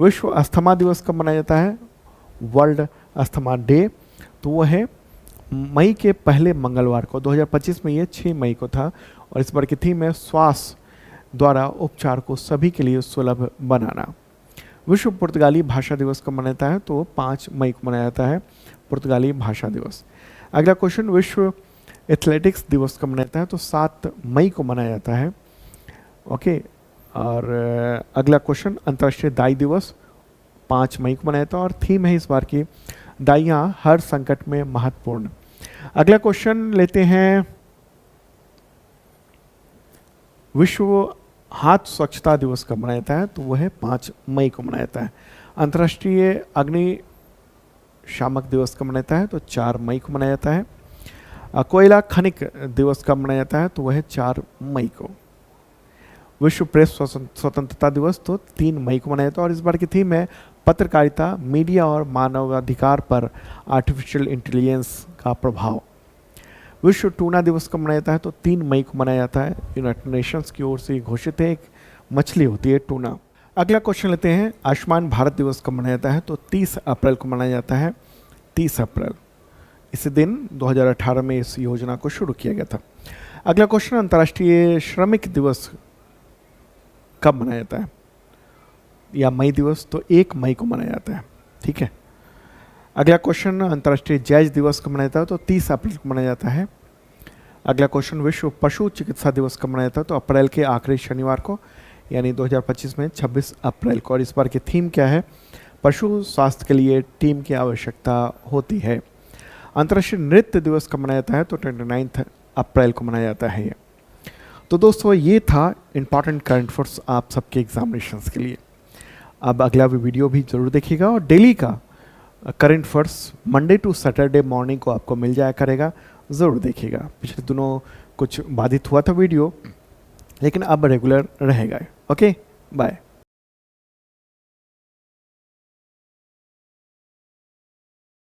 विश्व अस्थमा दिवस कब मनाया जाता है? वर्ल्ड अस्थमा डे, तो वह है मई के पहले मंगलवार को। 2025 में ये 6 मई को था और इस बार की थीम है श्वास द्वारा उपचार को सभी के लिए सुलभ बनाना। विश्व पुर्तगाली भाषा दिवस कब मनाया जाता है? तो 5 मई को मनाया जाता है पुर्तगाली भाषा दिवस। अगला क्वेश्चन, विश्व एथलेटिक्स दिवस कब मनाया जाता है? तो 7 मई को मनाया जाता है। ओके, और अगला क्वेश्चन, अंतर्राष्ट्रीय दाई दिवस 5 मई को मनाया जाता है और थीम है इस बार की दाइयाँ हर संकट में महत्वपूर्ण। अगला क्वेश्चन लेते हैं, विश्व हाथ स्वच्छता दिवस कब मनाया जाता है? तो वह है 5 मई को मनाया जाता है। अंतर्राष्ट्रीय अग्निशामक दिवस कब मनाया जाता है? तो 4 मई को मनाया जाता है। कोयला खनिक दिवस कब मनाया जाता है? तो वह है 4 मई को। विश्व प्रेस स्वतंत्रता दिवस तो 3 मई को मनाया जाता है और इस बार की थीम है पत्रकारिता, मीडिया और मानवाधिकार पर आर्टिफिशियल इंटेलिजेंस का प्रभाव। विश्व टूना दिवस कब मनाया जाता है? तो 3 मई को मनाया जाता है, यूनाइटेड नेशंस की ओर से घोषित है, एक मछली होती है टूना। अगला क्वेश्चन लेते हैं, आयुष्मान भारत दिवस कब मनाया जाता है? तो 30 अप्रैल को मनाया जाता है, 30 अप्रैल। इसी दिन 2018 में इस योजना को शुरू किया गया था। अगला क्वेश्चन, अंतर्राष्ट्रीय श्रमिक दिवस कब मनाया जाता है या मई दिवस? तो 1 मई को मनाया जाता है। ठीक है, अगला क्वेश्चन, अंतर्राष्ट्रीय जैज दिवस कब मनाया जाता है? तो 30 अप्रैल को मनाया जाता है। अगला क्वेश्चन, विश्व पशु चिकित्सा दिवस कब मनाया जाता है? तो अप्रैल के आखिरी शनिवार को, यानी 2025 में 26 अप्रैल को। और इस बार की थीम क्या है? पशु स्वास्थ्य के लिए टीम की आवश्यकता होती है। अंतर्राष्ट्रीय नृत्य दिवस कब मनाया जाता है? तो 29 अप्रैल को मनाया जाता है ये। तो दोस्तों, ये था इंपॉर्टेंट करंट अफेयर्स आप सबके एग्जामिनेशंस के लिए। अब अगला भी वीडियो भी जरूर देखिएगा और डेली का current affairs Monday to Saturday morning को आपको मिल जाया करेगा, ज़रूर देखिएगा। पिछले दिनों कुछ बाधित हुआ था वीडियो, लेकिन अब रेगुलर रहेगा। Okay, bye.